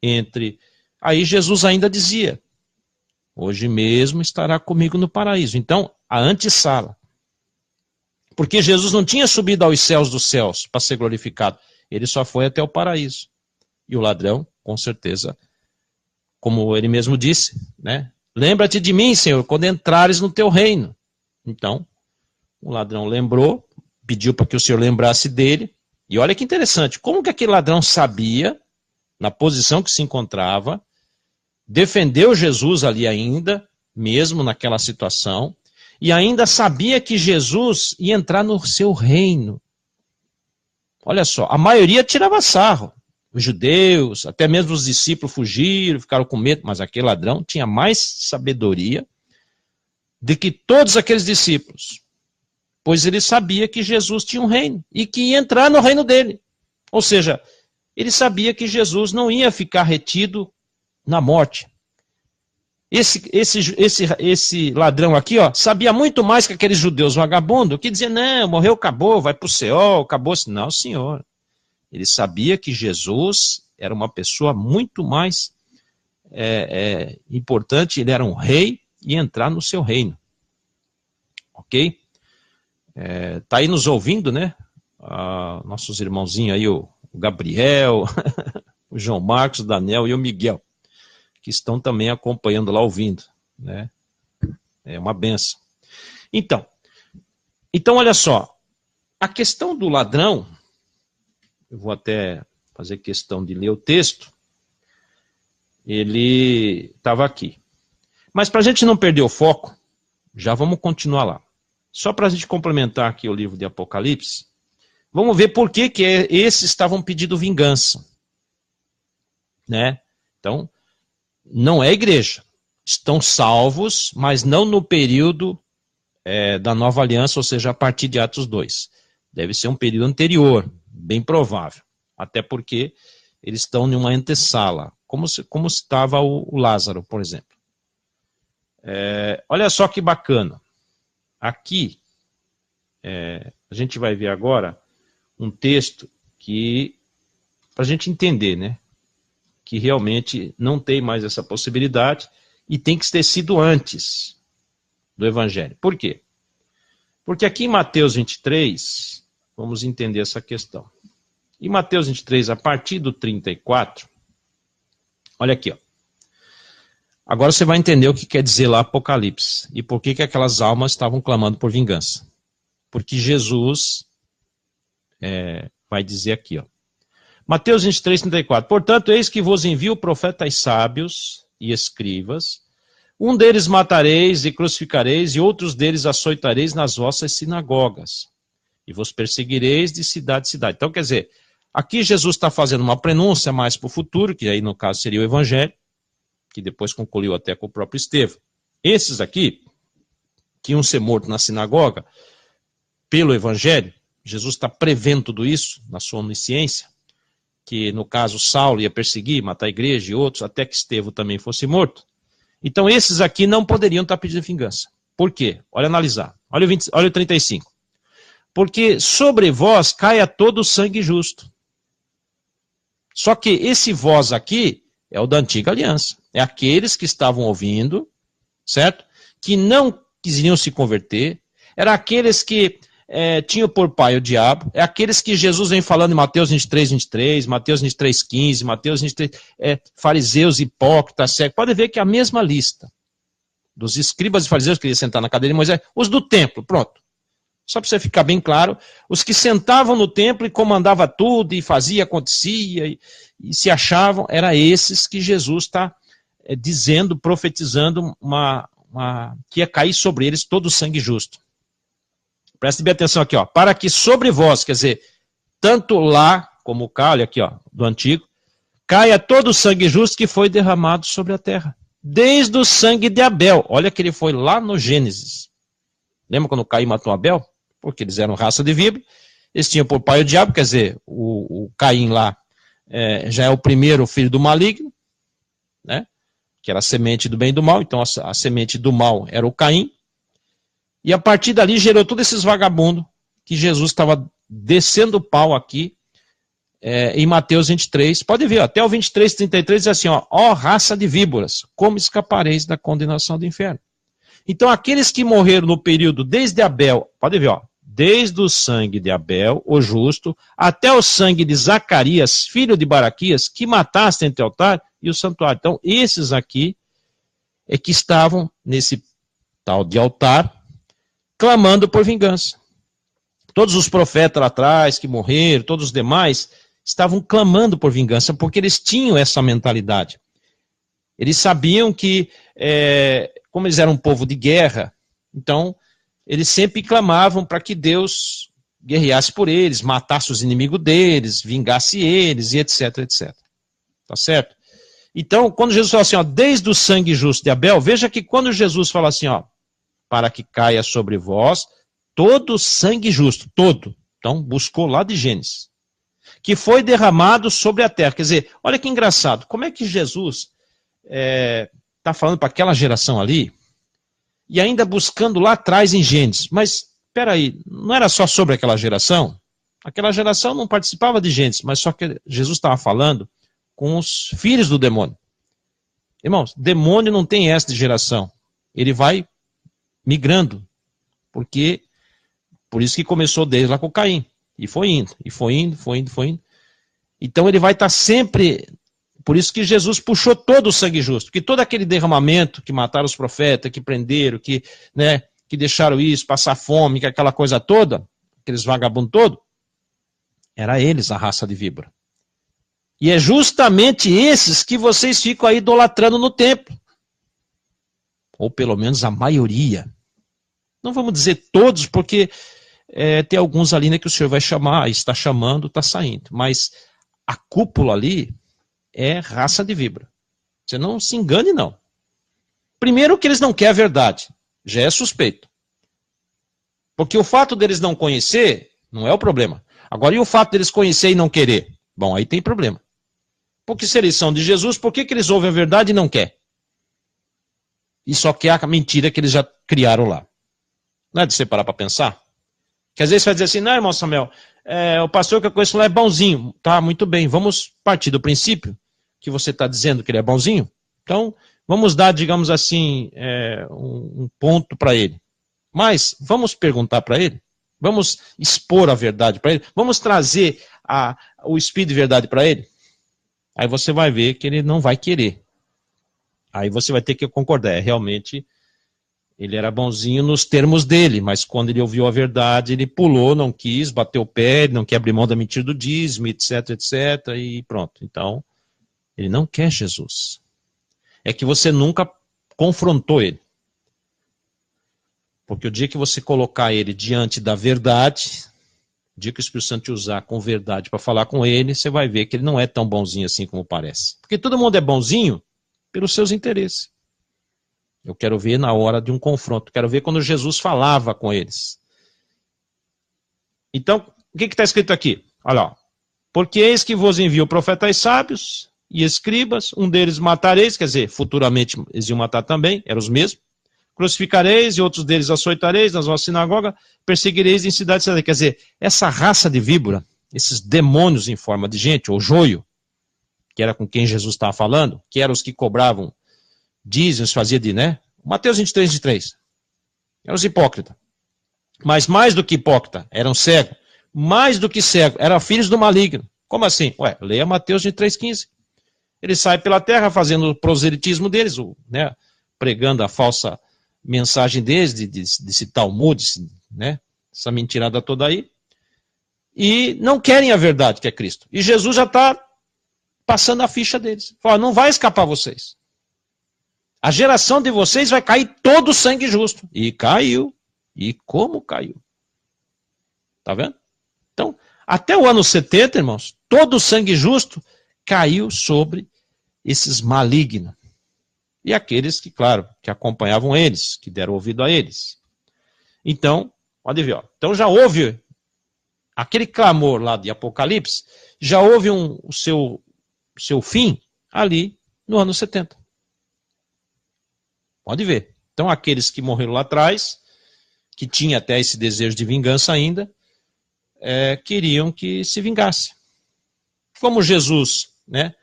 entre... Aí Jesus ainda dizia, hoje mesmo estará comigo no paraíso. Então, a antessala. Porque Jesus não tinha subido aos céus dos céus para ser glorificado. Ele só foi até o paraíso. E o ladrão, com certeza, como ele mesmo disse, né? Lembra-te de mim, Senhor, quando entrares no teu reino. Então, o ladrão lembrou, pediu para que o Senhor lembrasse dele. E olha que interessante, como que aquele ladrão sabia, na posição que se encontrava, defendeu Jesus ali ainda, mesmo naquela situação, e ainda sabia que Jesus ia entrar no seu reino. Olha só, a maioria tirava sarro. Os judeus, até mesmo os discípulos fugiram, ficaram com medo, mas aquele ladrão tinha mais sabedoria do que todos aqueles discípulos. Pois ele sabia que Jesus tinha um reino e que ia entrar no reino dele. Ou seja, ele sabia que Jesus não ia ficar retido na morte. Esse ladrão aqui, ó, sabia muito mais que aqueles judeus vagabundos que diziam, não, morreu, acabou, vai para o céu, acabou. Não, senhor. Ele sabia que Jesus era uma pessoa muito mais importante, ele era um rei e ia entrar no seu reino. Ok? Tá aí nos ouvindo, né? Nossos irmãozinhos aí, o Gabriel, o João Marcos, o Daniel e o Miguel, que estão também acompanhando lá, ouvindo, né? É uma benção. Então, olha só, a questão do ladrão, eu vou até fazer questão de ler o texto, ele estava aqui. Mas para a gente não perder o foco, já vamos continuar lá. Só para a gente complementar aqui o livro de Apocalipse, vamos ver por que esses estavam pedindo vingança. Né? Então, não é igreja. Estão salvos, mas não no período da nova aliança, ou seja, a partir de Atos 2. Deve ser um período anterior, bem provável. Até porque eles estão em uma antessala, como estava o Lázaro, por exemplo. Olha só que bacana. Aqui, a gente vai ver agora um texto que, para a gente entender, né? Que realmente não tem mais essa possibilidade e tem que ter sido antes do Evangelho. Por quê? Porque aqui em Mateus 23, vamos entender essa questão. Em Mateus 23, a partir do 34, olha aqui, ó. Agora você vai entender o que quer dizer lá Apocalipse e por que aquelas almas estavam clamando por vingança. Porque Jesus vai dizer aqui, ó. Mateus 23, 34. Portanto, eis que vos envio profetas sábios e escribas. Um deles matareis e crucificareis, e outros deles açoitareis nas vossas sinagogas. E vos perseguireis de cidade em cidade. Então, quer dizer, aqui Jesus está fazendo uma prenúncia mais para o futuro, que aí no caso seria o Evangelho, que depois concluiu até com o próprio Estevão. Esses aqui, que iam ser mortos na sinagoga, pelo Evangelho, Jesus está prevendo tudo isso na sua onisciência, que no caso Saulo ia perseguir, matar a igreja e outros, até que Estevão também fosse morto. Então esses aqui não poderiam estar pedindo vingança. Por quê? Olha analisar. Olha o 35. porque sobre vós caia todo o sangue justo. Só que esse vós aqui é o da antiga aliança. É aqueles que estavam ouvindo, certo? Que não queriam se converter. Era aqueles que tinham por pai o diabo. É aqueles que Jesus vem falando em Mateus 23, 23, Mateus 23, 15, Mateus 23, fariseus, hipócritas, cegos. Pode ver que é a mesma lista dos escribas e fariseus que queriam sentar na cadeira de Moisés. Os do templo, pronto. Só para você ficar bem claro, os que sentavam no templo e comandavam tudo, e fazia, acontecia, e se achavam, eram esses que Jesus está dizendo, profetizando, que ia cair sobre eles todo o sangue justo. Preste bem atenção aqui, ó. Para que sobre vós, quer dizer, tanto lá como cá, olha aqui, ó, do antigo, caia todo o sangue justo que foi derramado sobre a terra. Desde o sangue de Abel. Olha que ele foi lá no Gênesis. Lembra quando Caim matou Abel? Porque eles eram raça de víbora. Eles tinham por pai o diabo, quer dizer, o Caim lá já é o primeiro filho do maligno, né? Que era a semente do bem e do mal. Então a semente do mal era o Caim. E a partir dali gerou todos esses vagabundos que Jesus estava descendo o pau aqui em Mateus 23. Pode ver, até o 23, 33 diz assim, ó raça de víboras, como escapareis da condenação do inferno? Então aqueles que morreram no período desde Abel, pode ver, ó, desde o sangue de Abel, o justo, até o sangue de Zacarias, filho de Baraquias, que mataste entre o altar e o santuário. Então esses aqui é que estavam nesse tal de altar, clamando por vingança. Todos os profetas lá atrás que morreram, todos os demais, estavam clamando por vingança, porque eles tinham essa mentalidade. Eles sabiam que, como eles eram um povo de guerra, então eles sempre clamavam para que Deus guerreasse por eles, matasse os inimigos deles, vingasse eles, e etc, etc. Tá certo? Então, quando Jesus fala assim, ó, desde o sangue justo de Abel, veja que quando Jesus fala assim, ó, para que caia sobre vós todo o sangue justo, todo. Então, buscou lá de Gênesis. Que foi derramado sobre a terra. Quer dizer, olha que engraçado. Como é que Jesus está falando para aquela geração ali e ainda buscando lá atrás em Gênesis? Mas, espera aí, não era só sobre aquela geração? Aquela geração não participava de Gênesis, mas só que Jesus estava falando com os filhos do demônio. Irmãos, demônio não tem essa de geração. Ele vai migrando, porque por isso que começou desde lá com Caim, e foi indo, e foi indo, foi indo, foi indo. Então ele vai estar sempre, por isso que Jesus puxou todo o sangue justo, que todo aquele derramamento que mataram os profetas, que prenderam, que deixaram isso, passar fome, que aquela coisa toda, aqueles vagabundos todos, era eles a raça de víbora. E é justamente esses que vocês ficam aí idolatrando no templo. Ou pelo menos a maioria. Não vamos dizer todos, porque tem alguns ali, né, que o senhor vai chamar, está chamando, está saindo. Mas a cúpula ali é raça de víbora. Você não se engane, não. Primeiro que eles não querem a verdade. Já é suspeito. Porque o fato deles não conhecer, não é o problema. Agora, e o fato deles conhecer e não querer? Bom, aí tem problema. Porque se eles são de Jesus, por que eles ouvem a verdade e não querem? E só quer a mentira que eles já criaram lá. Não é de você parar para pensar? Que às vezes você vai dizer assim, não, irmão Samuel, o pastor que eu conheço lá é bonzinho. Tá, muito bem, vamos partir do princípio que você está dizendo que ele é bonzinho. Então, vamos dar, digamos assim, um ponto para ele. Mas, vamos perguntar para ele? Vamos expor a verdade para ele? Vamos trazer o Espírito de verdade para ele? Aí você vai ver que ele não vai querer. Aí você vai ter que concordar, realmente ele era bonzinho nos termos dele, mas quando ele ouviu a verdade, ele pulou, não quis, bateu o pé, não quer abrir mão da mentira do dízimo, etc, etc, e pronto. Então, ele não quer Jesus. É que você nunca confrontou ele. Porque o dia que você colocar ele diante da verdade, o dia que o Espírito Santo te usar com verdade para falar com ele, você vai ver que ele não é tão bonzinho assim como parece. Porque todo mundo é bonzinho pelos seus interesses. Eu quero ver na hora de um confronto. Quero ver quando Jesus falava com eles. Então, o que está escrito aqui? Olha lá. Porque eis que vos envio profetas sábios e escribas, um deles matareis, quer dizer, futuramente eles iam matar também, eram os mesmos. crucificareis, e outros deles açoitareis nas vossas sinagogas, perseguireis em cidade e cidade. Quer dizer, essa raça de víbora, esses demônios em forma de gente, ou joio, que era com quem Jesus estava falando, que eram os que cobravam dízimos, fazia de, né? Mateus 23, 23. Eram os hipócritas. Mas mais do que hipócrita, eram cegos. Mais do que cego, eram filhos do maligno. Como assim? Ué, leia Mateus 23, 15. Eles saem pela terra fazendo o proselitismo deles, né? Pregando a falsa mensagem deles, desse Talmud, né? Essa mentirada toda aí. E não querem a verdade, que é Cristo. E Jesus já está passando a ficha deles. Fala, não vai escapar vocês. A geração de vocês vai cair todo o sangue justo. E caiu. E como caiu? Tá vendo? Então, até o ano 70, irmãos, todo o sangue justo caiu sobre esses malignos. E aqueles que, claro, que acompanhavam eles, que deram ouvido a eles. Então, pode ver, ó. Então já houve aquele clamor lá de Apocalipse, já houve o seu fim ali no ano 70. Pode ver. Então aqueles que morreram lá atrás, que tinham até esse desejo de vingança ainda, queriam que se vingasse. Como Jesus, né,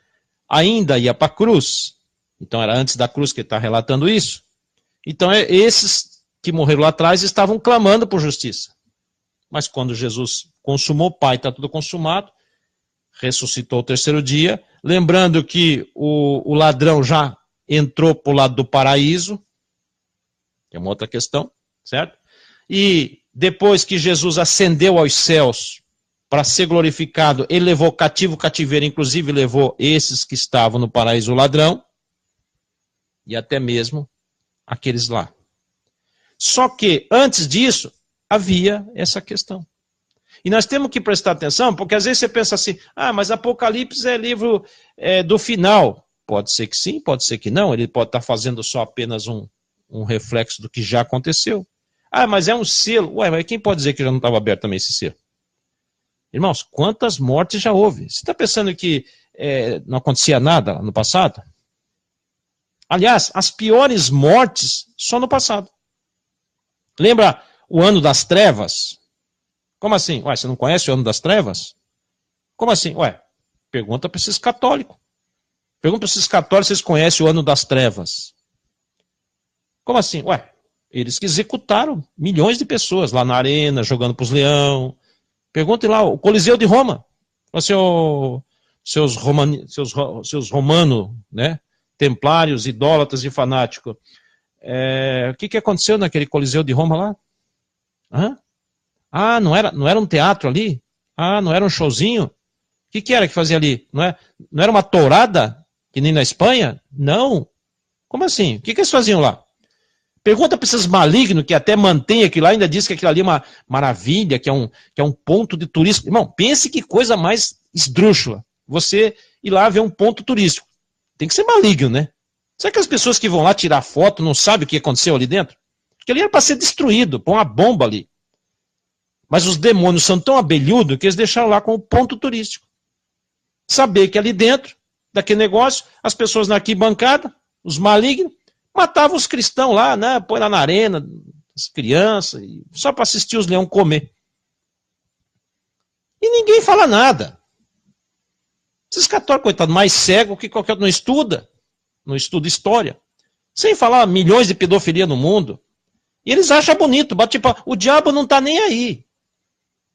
ainda ia para a cruz, então era antes da cruz que ele está relatando isso, então esses que morreram lá atrás estavam clamando por justiça. Mas quando Jesus consumou, Pai, está tudo consumado, ressuscitou o terceiro dia, lembrando que o ladrão já entrou para o lado do paraíso, que é uma outra questão, certo? E depois que Jesus ascendeu aos céus para ser glorificado, ele levou cativo o cativeiro, inclusive levou esses que estavam no paraíso, o ladrão, e até mesmo aqueles lá. Só que, antes disso, havia essa questão. E nós temos que prestar atenção, porque às vezes você pensa assim, mas Apocalipse é livro do final. Pode ser que sim, pode ser que não, ele pode estar fazendo só apenas um reflexo do que já aconteceu. Mas é um selo. Mas quem pode dizer que já não estava aberto também esse selo? Irmãos, quantas mortes já houve? Você está pensando que não acontecia nada no passado? Aliás, as piores mortes só no passado. Lembra o ano das trevas? Como assim? Você não conhece o ano das trevas? Como assim? Pergunta para esses católicos. Pergunta para esses católicos se eles conhecem o ano das trevas. Como assim? Eles que executaram milhões de pessoas lá na arena, jogando para os leões. Perguntem lá, o Coliseu de Roma. Seus romanos, né? Templários, idólatras e fanáticos. O que aconteceu naquele Coliseu de Roma lá? Não era um teatro ali? Não era um showzinho? O que era que fazia ali? Não era uma tourada, que nem na Espanha? Não. Como assim? O que eles faziam lá? Pergunta para esses malignos que até mantém aquilo lá, ainda diz que aquilo ali é uma maravilha, que é um ponto de turismo. Irmão, pense que coisa mais esdrúxula. Você ir lá ver um ponto turístico. Tem que ser maligno, né? Será que as pessoas que vão lá tirar foto não sabem o que aconteceu ali dentro? Porque ali era para ser destruído, pôr uma bomba ali. Mas os demônios são tão abelhudos que eles deixaram lá como ponto turístico. Saber que ali dentro, daquele negócio, as pessoas na arquibancada, os malignos, matavam os cristãos lá, né? Põe lá na arena, as crianças, só para assistir os leões comer. E ninguém fala nada. Esses católicos, coitados, mais cegos que qualquer outro, não estuda história. Sem falar milhões de pedofilia no mundo. E eles acham bonito, tipo, o diabo não está nem aí.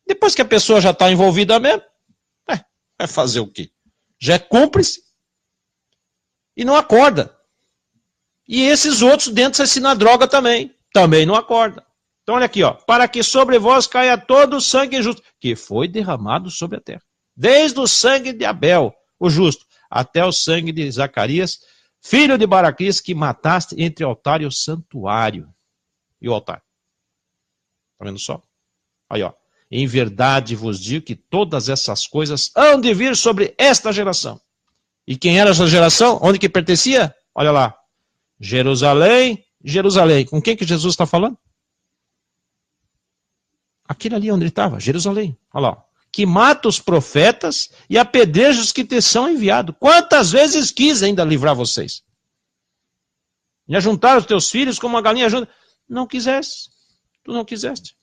Depois que a pessoa já está envolvida mesmo, vai fazer o quê? Já é cúmplice e não acorda. E esses outros dentro se na droga também não acorda. Então olha aqui, para que sobre vós caia todo o sangue justo, que foi derramado sobre a terra. Desde o sangue de Abel, o justo, até o sangue de Zacarias, filho de Baraquias, que mataste entre o altar e o santuário. E o altar? Tá vendo só? Aí, em verdade vos digo que todas essas coisas hão de vir sobre esta geração. E quem era essa geração? Onde que pertencia? Olha lá. Jerusalém, Jerusalém. Com quem que Jesus está falando? Aquele ali onde ele estava, Jerusalém. Olha lá. Que mata os profetas e apedreja os que te são enviados. Quantas vezes quis ainda livrar vocês? E ajuntar os teus filhos como uma galinha junta. Não quiseste. Tu não quiseste.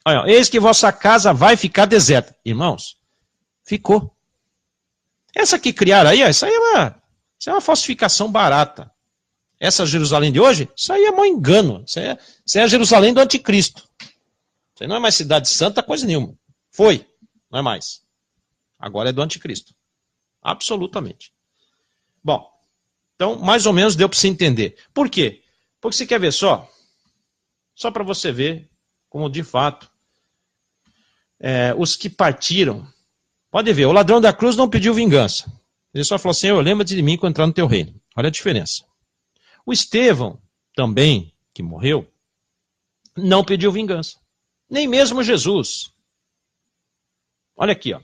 Olha, eis que vossa casa vai ficar deserta. Irmãos, ficou. Essa que criaram aí, ó, isso é uma falsificação barata. Essa Jerusalém de hoje, isso aí é um engano. Isso é a Jerusalém do anticristo. Isso aí não é mais cidade santa, coisa nenhuma. Foi, não é mais. Agora é do anticristo. Absolutamente. Bom, então mais ou menos deu para você entender. Por quê? Porque você quer ver só para você ver como de fato os que partiram. Pode ver, o ladrão da cruz não pediu vingança. Ele só falou assim, Senhor, lembra-te de mim quando entrar no teu reino. Olha a diferença. O Estevão, também, que morreu, não pediu vingança. Nem mesmo Jesus. Olha aqui, ó.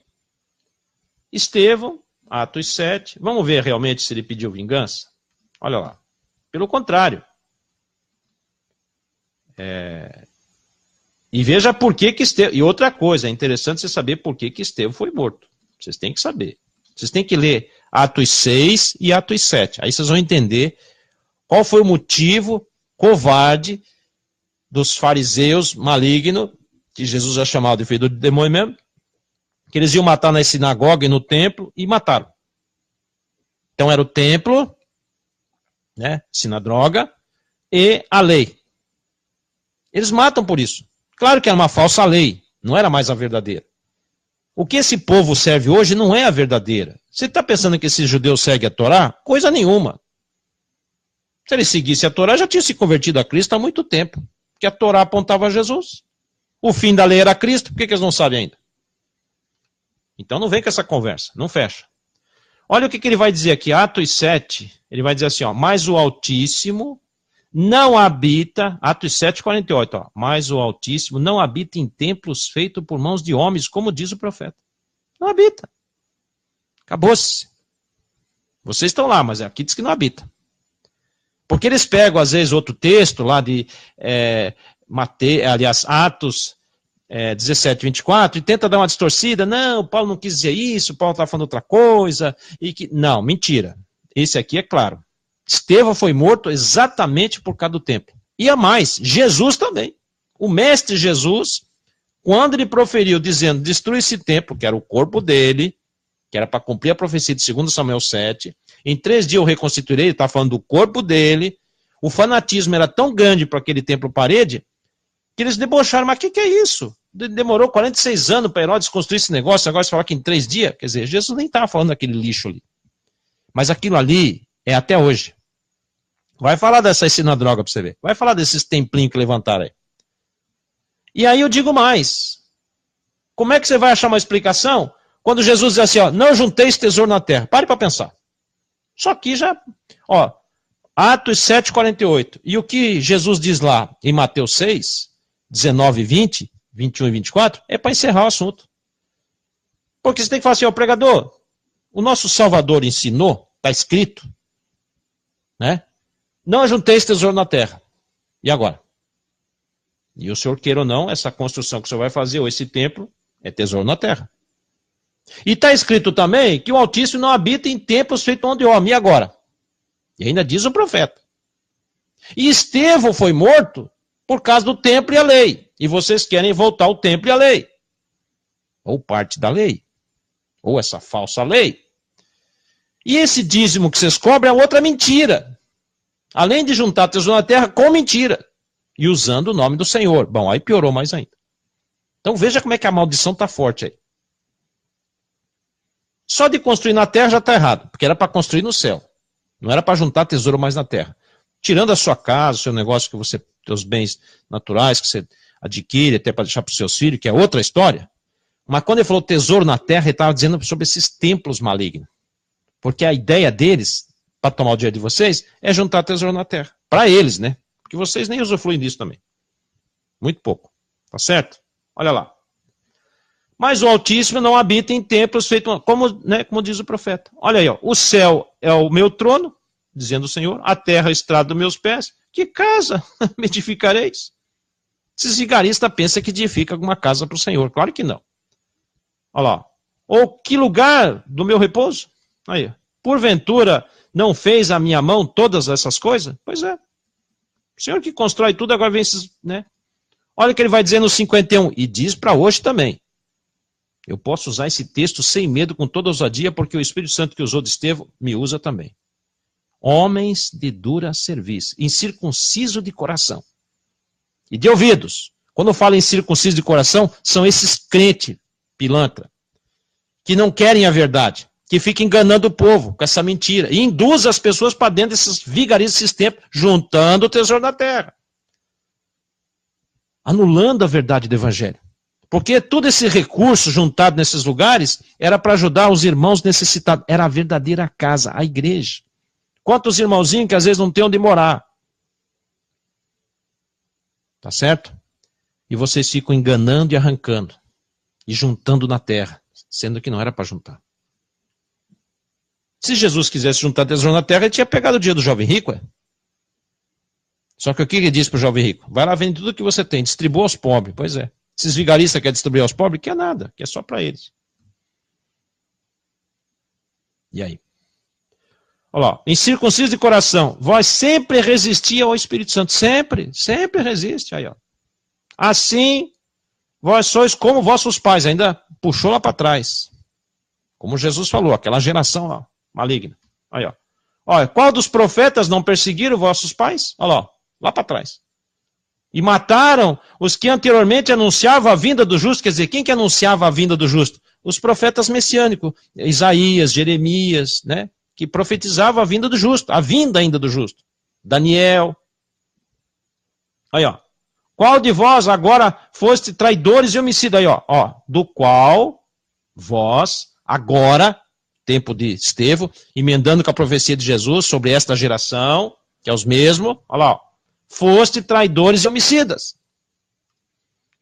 Estevão, Atos 7. Vamos ver realmente se ele pediu vingança? Olha lá. Pelo contrário. E veja por que Estevão... E outra coisa, é interessante você saber por que Estevão foi morto. Vocês têm que saber. Vocês têm que ler Atos 6 e Atos 7. Aí vocês vão entender qual foi o motivo covarde dos fariseus malignos, que Jesus já chamava de filho do demônio mesmo, que eles iam matar na sinagoga e no templo, e mataram. Então era o templo, né, sinagoga, e a lei. Eles matam por isso. Claro que era uma falsa lei, não era mais a verdadeira. O que esse povo serve hoje não é a verdadeira. Você está pensando que esses judeus seguem a Torá? Coisa nenhuma. Se eles seguissem a Torá, já tinham se convertido a Cristo há muito tempo. Porque a Torá apontava a Jesus. O fim da lei era Cristo, por que eles não sabem ainda? Então não vem com essa conversa, não fecha. Olha o que ele vai dizer aqui, Atos 7, ele vai dizer assim, ó, mas o Altíssimo não habita, Atos 7, 48, ó, mas o Altíssimo não habita em templos feitos por mãos de homens, como diz o profeta. Não habita. Acabou-se. Vocês estão lá, mas aqui diz que não habita. Porque eles pegam, às vezes, outro texto lá de Atos 17, 24, e tenta dar uma distorcida. Não, Paulo não quis dizer isso, Paulo está falando outra coisa. Não, mentira. Esse aqui é claro. Estevão foi morto exatamente por causa do templo. E a mais, Jesus também. O mestre Jesus, quando ele proferiu dizendo, destrui esse templo, que era o corpo dele, que era para cumprir a profecia de 2 Samuel 7, em 3 dias eu reconstituirei, ele está falando do corpo dele, o fanatismo era tão grande para aquele templo parede, que eles debocharam, mas o que é isso? Demorou 46 anos para Herodes construir esse negócio, agora você fala que em 3 dias, quer dizer, Jesus nem estava falando daquele lixo ali. Mas aquilo ali é até hoje. Vai falar dessa sinagoga para você ver, vai falar desses templinhos que levantaram aí. E aí eu digo mais, como é que você vai achar uma explicação quando Jesus diz assim, ó, não junteis tesouro na terra? Pare para pensar. Só que já, ó, Atos 7, 48. E o que Jesus diz lá em Mateus 6, 19 e 20, 21 e 24, é para encerrar o assunto. Porque você tem que falar assim, ó, pregador, o nosso Salvador ensinou, está escrito, né? Não ajunteis tesouro na terra. E agora? E o senhor queira ou não, essa construção que o senhor vai fazer, ou esse templo, é tesouro na terra. E está escrito também que o Altíssimo não habita em templos feitos onde homem. E agora? E ainda diz o profeta. E Estevão foi morto por causa do templo e a lei. E vocês querem voltar ao templo e a lei. Ou parte da lei. Ou essa falsa lei. E esse dízimo que vocês cobram é outra mentira. Além de juntar tesouro na terra com mentira. E usando o nome do Senhor. Bom, aí piorou mais ainda. Então veja como é que a maldição está forte aí. Só de construir na terra já está errado, porque era para construir no céu. Não era para juntar tesouro mais na terra. Tirando a sua casa, o seu negócio, que você, seus bens naturais que você adquire, até para deixar para os seus filhos, que é outra história. Mas quando ele falou tesouro na terra, ele estava dizendo sobre esses templos malignos. Porque a ideia deles, para tomar o dinheiro de vocês, é juntar tesouro na terra. Para eles, né? Porque vocês nem usufruem disso também. Muito pouco. Tá certo? Olha lá. Mas o Altíssimo não habita em templos feitos, como diz o profeta. Olha aí, ó, o céu é o meu trono, dizendo o Senhor, a terra é a estrada dos meus pés. Que casa me edificareis? Esses vigaristas pensam que edifica alguma casa para o Senhor. Claro que não. Olha lá. Ou que lugar do meu repouso? Aí, porventura, não fez a minha mão todas essas coisas? Pois é. O Senhor que constrói tudo, agora vem esses, né? Olha o que ele vai dizer no 51, e diz para hoje também. Eu posso usar esse texto sem medo, com toda ousadia, porque o Espírito Santo que usou de Estevão me usa também. Homens de dura serviço, incircunciso de coração e de ouvidos. Quando eu falo em circunciso de coração, são esses crentes pilantra, que não querem a verdade, que ficam enganando o povo com essa mentira, e induz as pessoas para dentro desses vigarismos desses tempos, juntando o tesouro da terra, anulando a verdade do evangelho. Porque todo esse recurso juntado nesses lugares era para ajudar os irmãos necessitados. Era a verdadeira casa, a igreja. Quantos irmãozinhos que às vezes não tem onde morar? Tá certo? E vocês ficam enganando e arrancando. E juntando na terra. Sendo que não era para juntar. Se Jesus quisesse juntar tesouro na terra, ele tinha pegado o dia do jovem rico. Só que o que ele disse para o jovem rico? Vai lá, vende tudo que você tem, distribua aos pobres. Pois é. Esses vigaristas querem distribuir aos pobres, quer nada, que é só para eles. E aí? Olha lá, incircunciso de coração, vós sempre resistia ao Espírito Santo, sempre resiste. Aí, ó. Assim, vós sois como vossos pais, ainda puxou lá para trás. Como Jesus falou, aquela geração lá, maligna. Aí, ó. Olha, qual dos profetas não perseguiram vossos pais? Olha lá, lá para trás. E mataram os que anteriormente anunciavam a vinda do justo. Quer dizer, quem que anunciava a vinda do justo? Os profetas messiânicos, Isaías, Jeremias, né? Que profetizavam a vinda do justo, a vinda ainda do justo. Daniel. Aí, ó. Qual de vós agora foste traidores e homicidas? Aí, ó. Do qual vós agora, tempo de Estevão, emendando com a profecia de Jesus sobre esta geração, que é os mesmos, olha lá, ó. Foste traidores e homicidas.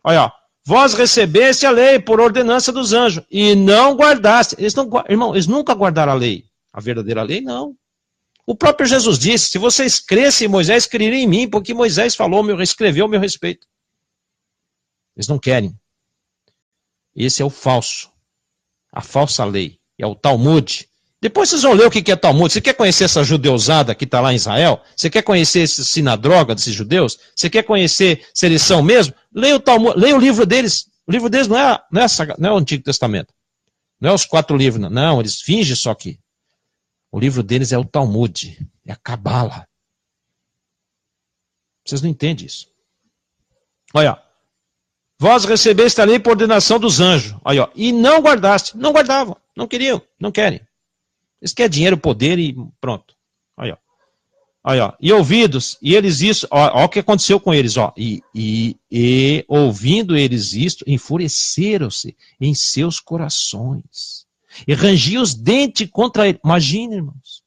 Olha, ó. Vós recebeste a lei por ordenança dos anjos e não guardaste. Irmão, eles nunca guardaram a lei. A verdadeira lei, não. O próprio Jesus disse, se vocês crescem em Moisés, creriam em mim, porque Moisés falou, escreveu a meu respeito. Eles não querem. Esse é o falso. A falsa lei. É o Talmud. Depois vocês vão ler o que é Talmud. Você quer conhecer essa judeusada que está lá em Israel? Você quer conhecer esse sinagoga desses judeus? Você quer conhecer se eles são mesmo? Leia o Talmud, leia o livro deles. O livro deles não é o Antigo Testamento. Não é os 4 livros. Não, eles fingem só que. O livro deles é o Talmud. É a Cabala. Vocês não entendem isso. Olha, vós recebeste a lei por ordenação dos anjos. Olha, ó, e não guardaste. Não guardavam. Não queriam. Não querem. Eles querem dinheiro, poder e pronto. Olha, ó. Olha, ó. E ouvidos, e eles isso, ó o que aconteceu com eles, ó. E ouvindo eles isto, enfureceram-se em seus corações. E rangiam os dentes contra ele. Imagina, irmãos.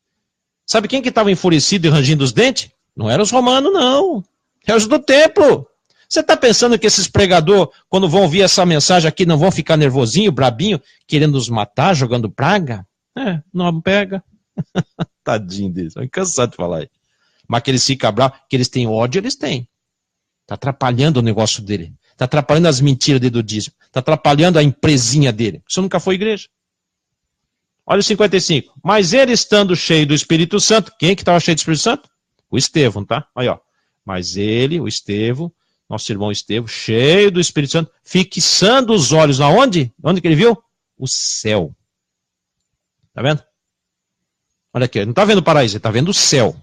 Sabe quem que estava enfurecido e rangindo os dentes? Não eram os romanos, não. Eram os do templo. Você está pensando que esses pregadores, quando vão ouvir essa mensagem aqui, não vão ficar nervosinho, brabinho, querendo nos matar, jogando praga? Não pega. Tadinho deles, estou cansado de falar aí. Mas que eles ficam bravos, que eles têm ódio, eles têm. Está atrapalhando o negócio dele. Está atrapalhando as mentiras dele do dízimo. Está atrapalhando a empresinha dele. Isso nunca foi igreja. Olha o 55. Mas ele estando cheio do Espírito Santo, quem que estava cheio do Espírito Santo? O Estevão, tá? Aí, ó. Mas ele, o Estevão, nosso irmão Estevão, cheio do Espírito Santo, fixando os olhos aonde? Onde que ele viu? O céu. Tá vendo? Olha aqui, ele não está vendo o paraíso, ele está vendo o céu.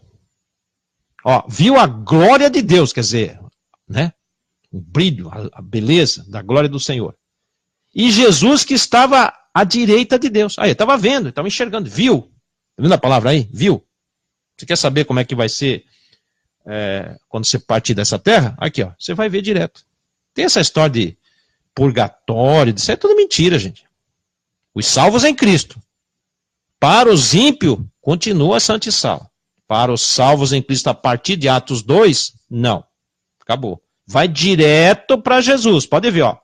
Ó, viu a glória de Deus, quer dizer, né? O brilho, a beleza da glória do Senhor. E Jesus que estava à direita de Deus. Aí, estava vendo, estava enxergando, viu. Tá vendo a palavra aí? Viu. Você quer saber como é que vai ser quando você partir dessa terra? Aqui, ó, você vai ver direto. Tem essa história de purgatório, isso é tudo mentira, gente. Os salvos em Cristo. Para os ímpios, continua essa antissala. Para os salvos em Cristo, a partir de Atos 2, não. Acabou. Vai direto para Jesus. Pode ver, ó.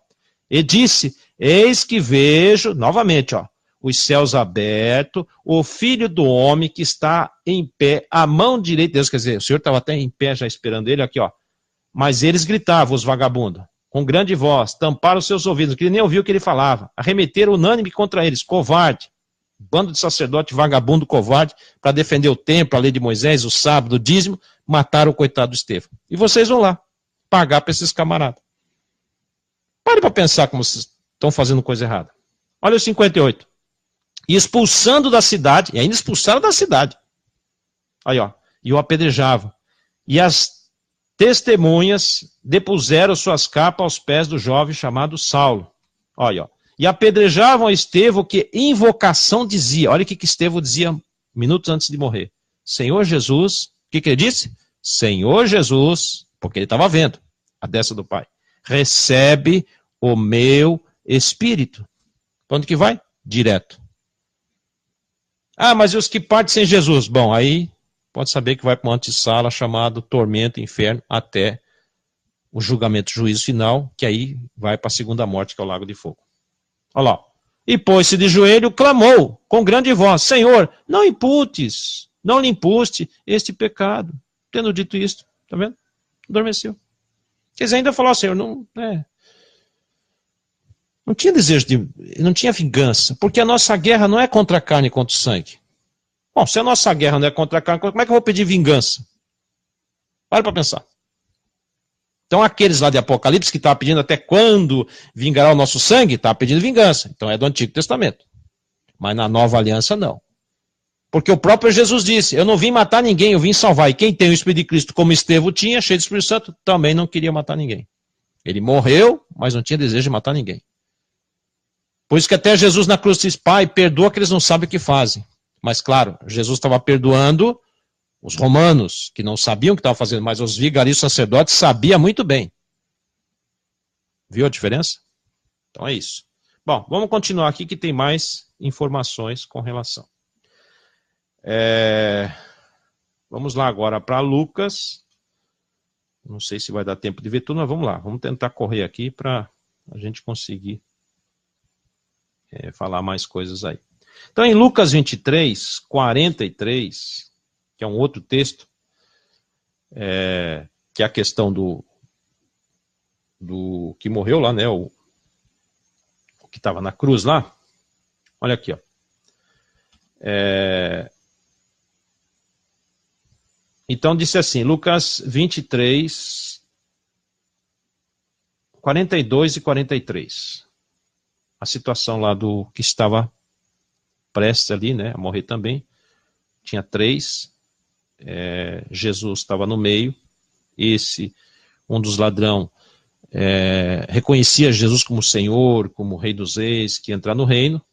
E disse, eis que vejo, novamente, ó, os céus abertos, o Filho do Homem que está em pé, a mão direita de Deus. Quer dizer, o Senhor estava até em pé já esperando ele, aqui, ó. Mas eles gritavam, os vagabundos, com grande voz, tamparam os seus ouvidos, que ele nem ouviu o que ele falava, arremeteram unânime contra eles, covarde. bando de sacerdote vagabundo, covarde, para defender o templo, a lei de Moisés, o sábado, o dízimo, mataram o coitado do Estevão. E vocês vão lá pagar para esses camaradas. Pare para pensar como vocês estão fazendo coisa errada. Olha o 58. E expulsando da cidade, e ainda expulsaram da cidade. Aí, ó, e o apedrejavam. E as testemunhas depuseram suas capas aos pés do jovem chamado Saulo. Olha, ó. E apedrejavam a Estevão, que invocação dizia. Olha o que Estevão dizia minutos antes de morrer. Senhor Jesus, o que ele disse? Senhor Jesus, porque ele estava vendo a destra do Pai. Recebe o meu espírito. Para onde que vai? Direto. Ah, mas e os que partem sem Jesus? Bom, aí pode saber que vai para uma antessala chamado tormento, inferno, até o julgamento, juízo final, que aí vai para a segunda morte, que é o lago de fogo. Olha lá. E pôs-se de joelho, clamou com grande voz, Senhor, não imputes, não lhe impute este pecado. Tendo dito isto, tá vendo? Adormeceu. Quer dizer, ainda falou, Senhor, não tinha desejo não tinha vingança, porque a nossa guerra não é contra a carne e contra o sangue. Bom, se a nossa guerra não é contra a carne, como é que eu vou pedir vingança? Para pensar. Então aqueles lá de Apocalipse que estavam pedindo até quando vingará o nosso sangue, estavam pedindo vingança. Então é do Antigo Testamento. Mas na Nova Aliança não. Porque o próprio Jesus disse, eu não vim matar ninguém, eu vim salvar. E quem tem o Espírito de Cristo como Estevão tinha, cheio do Espírito Santo, também não queria matar ninguém. Ele morreu, mas não tinha desejo de matar ninguém. Por isso que até Jesus na cruz diz, Pai, perdoa que eles não sabem o que fazem. Mas claro, Jesus estava perdoando os romanos, que não sabiam o que estavam fazendo, mas os vigaristas sacerdotes sabiam muito bem. Viu a diferença? Então é isso. Bom, vamos continuar aqui que tem mais informações com relação. Vamos lá agora para Lucas. Não sei se vai dar tempo de ver tudo, mas vamos lá. Vamos tentar correr aqui para a gente conseguir falar mais coisas aí. Então em Lucas 23, 43... que é um outro texto, que é a questão do que morreu lá, né, o que estava na cruz lá. Olha aqui, ó. Então disse assim, Lucas 23, 42 e 43. A situação lá do que estava prestes ali, né, a morrer também. Tinha 3. Jesus estava no meio, um dos ladrões, reconhecia Jesus como Senhor, como Rei dos Reis, que ia entrar no reino,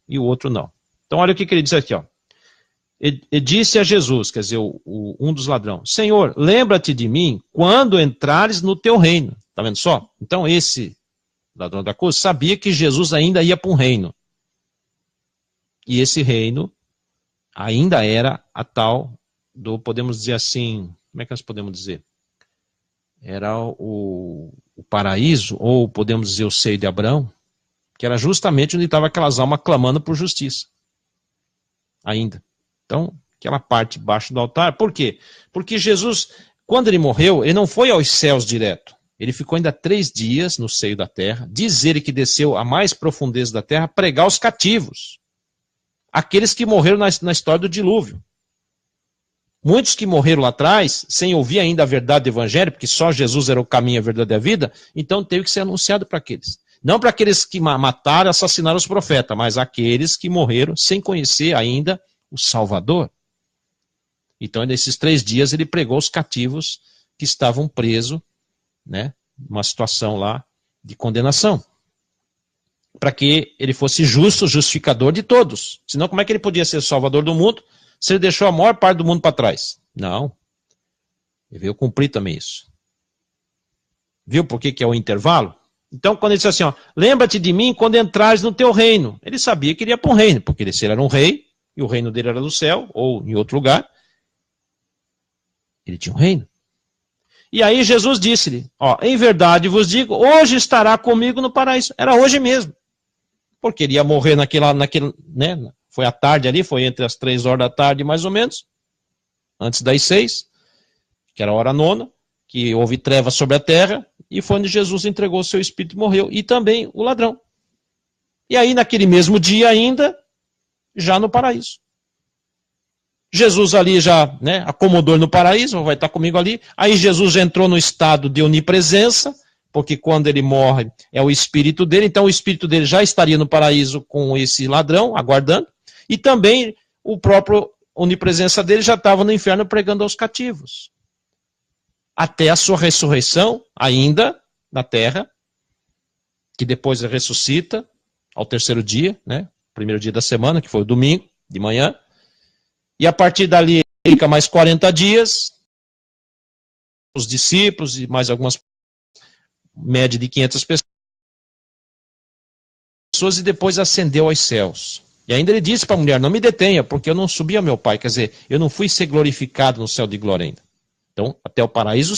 e o outro não. Então olha o que ele diz aqui, ó. E disse a Jesus, quer dizer, um dos ladrões, Senhor, lembra-te de mim quando entrares no teu reino. Tá vendo só? Então esse ladrão da cruz sabia que Jesus ainda ia para um reino. E esse reino ainda era a tal podemos dizer assim, como é que nós podemos dizer? Era o paraíso, ou podemos dizer o seio de Abraão, que era justamente onde estavam aquelas almas clamando por justiça. Ainda. Então, aquela parte embaixo do altar. Por quê? Porque Jesus, quando ele morreu, ele não foi aos céus direto. Ele ficou ainda 3 dias no seio da terra, diz ele que desceu à mais profundeza da terra, pregar os cativos. Aqueles que morreram na história do dilúvio. Muitos que morreram lá atrás, sem ouvir ainda a verdade do evangelho, porque só Jesus era o caminho, a verdade e a vida, então teve que ser anunciado para aqueles. Não para aqueles que mataram e assassinaram os profetas, mas aqueles que morreram sem conhecer ainda o Salvador. Então, nesses 3 dias, ele pregou os cativos que estavam presos, né, numa situação lá de condenação. Para que ele fosse justo, justificador de todos. Senão, como é que ele podia ser salvador do mundo se ele deixou a maior parte do mundo para trás? Não. Ele veio cumprir também isso. Viu por que é o intervalo? Então, quando ele disse assim, ó, lembra-te de mim quando entrares no teu reino. Ele sabia que ele ia para um reino, porque ele era um rei, e o reino dele era do céu, ou em outro lugar. Ele tinha um reino. E aí Jesus disse-lhe, ó, em verdade vos digo, hoje estará comigo no paraíso. Era hoje mesmo. Porque ele ia morrer naquele, né? Foi à tarde ali, foi entre as 3 horas da tarde, mais ou menos, antes das 6, que era a hora 9, que houve trevas sobre a terra, e foi onde Jesus entregou o seu espírito e morreu. E também o ladrão. E aí, naquele mesmo dia ainda, já no paraíso. Jesus ali já, né, acomodou no paraíso, vai estar comigo ali. Aí Jesus já entrou no estado de onipresença, porque quando ele morre é o espírito dele, então o espírito dele já estaria no paraíso com esse ladrão, aguardando, e também o próprio onipresença dele já estava no inferno pregando aos cativos. Até a sua ressurreição, ainda na terra, que depois ressuscita ao terceiro dia, né, primeiro dia da semana, que foi o domingo, de manhã, e a partir dali fica mais 40 dias, os discípulos e mais algumas, média de 500 pessoas, e depois ascendeu aos céus. E ainda ele disse para a mulher, não me detenha, porque eu não subi ao meu Pai, quer dizer, eu não fui ser glorificado no céu de glória ainda. Então, até o paraíso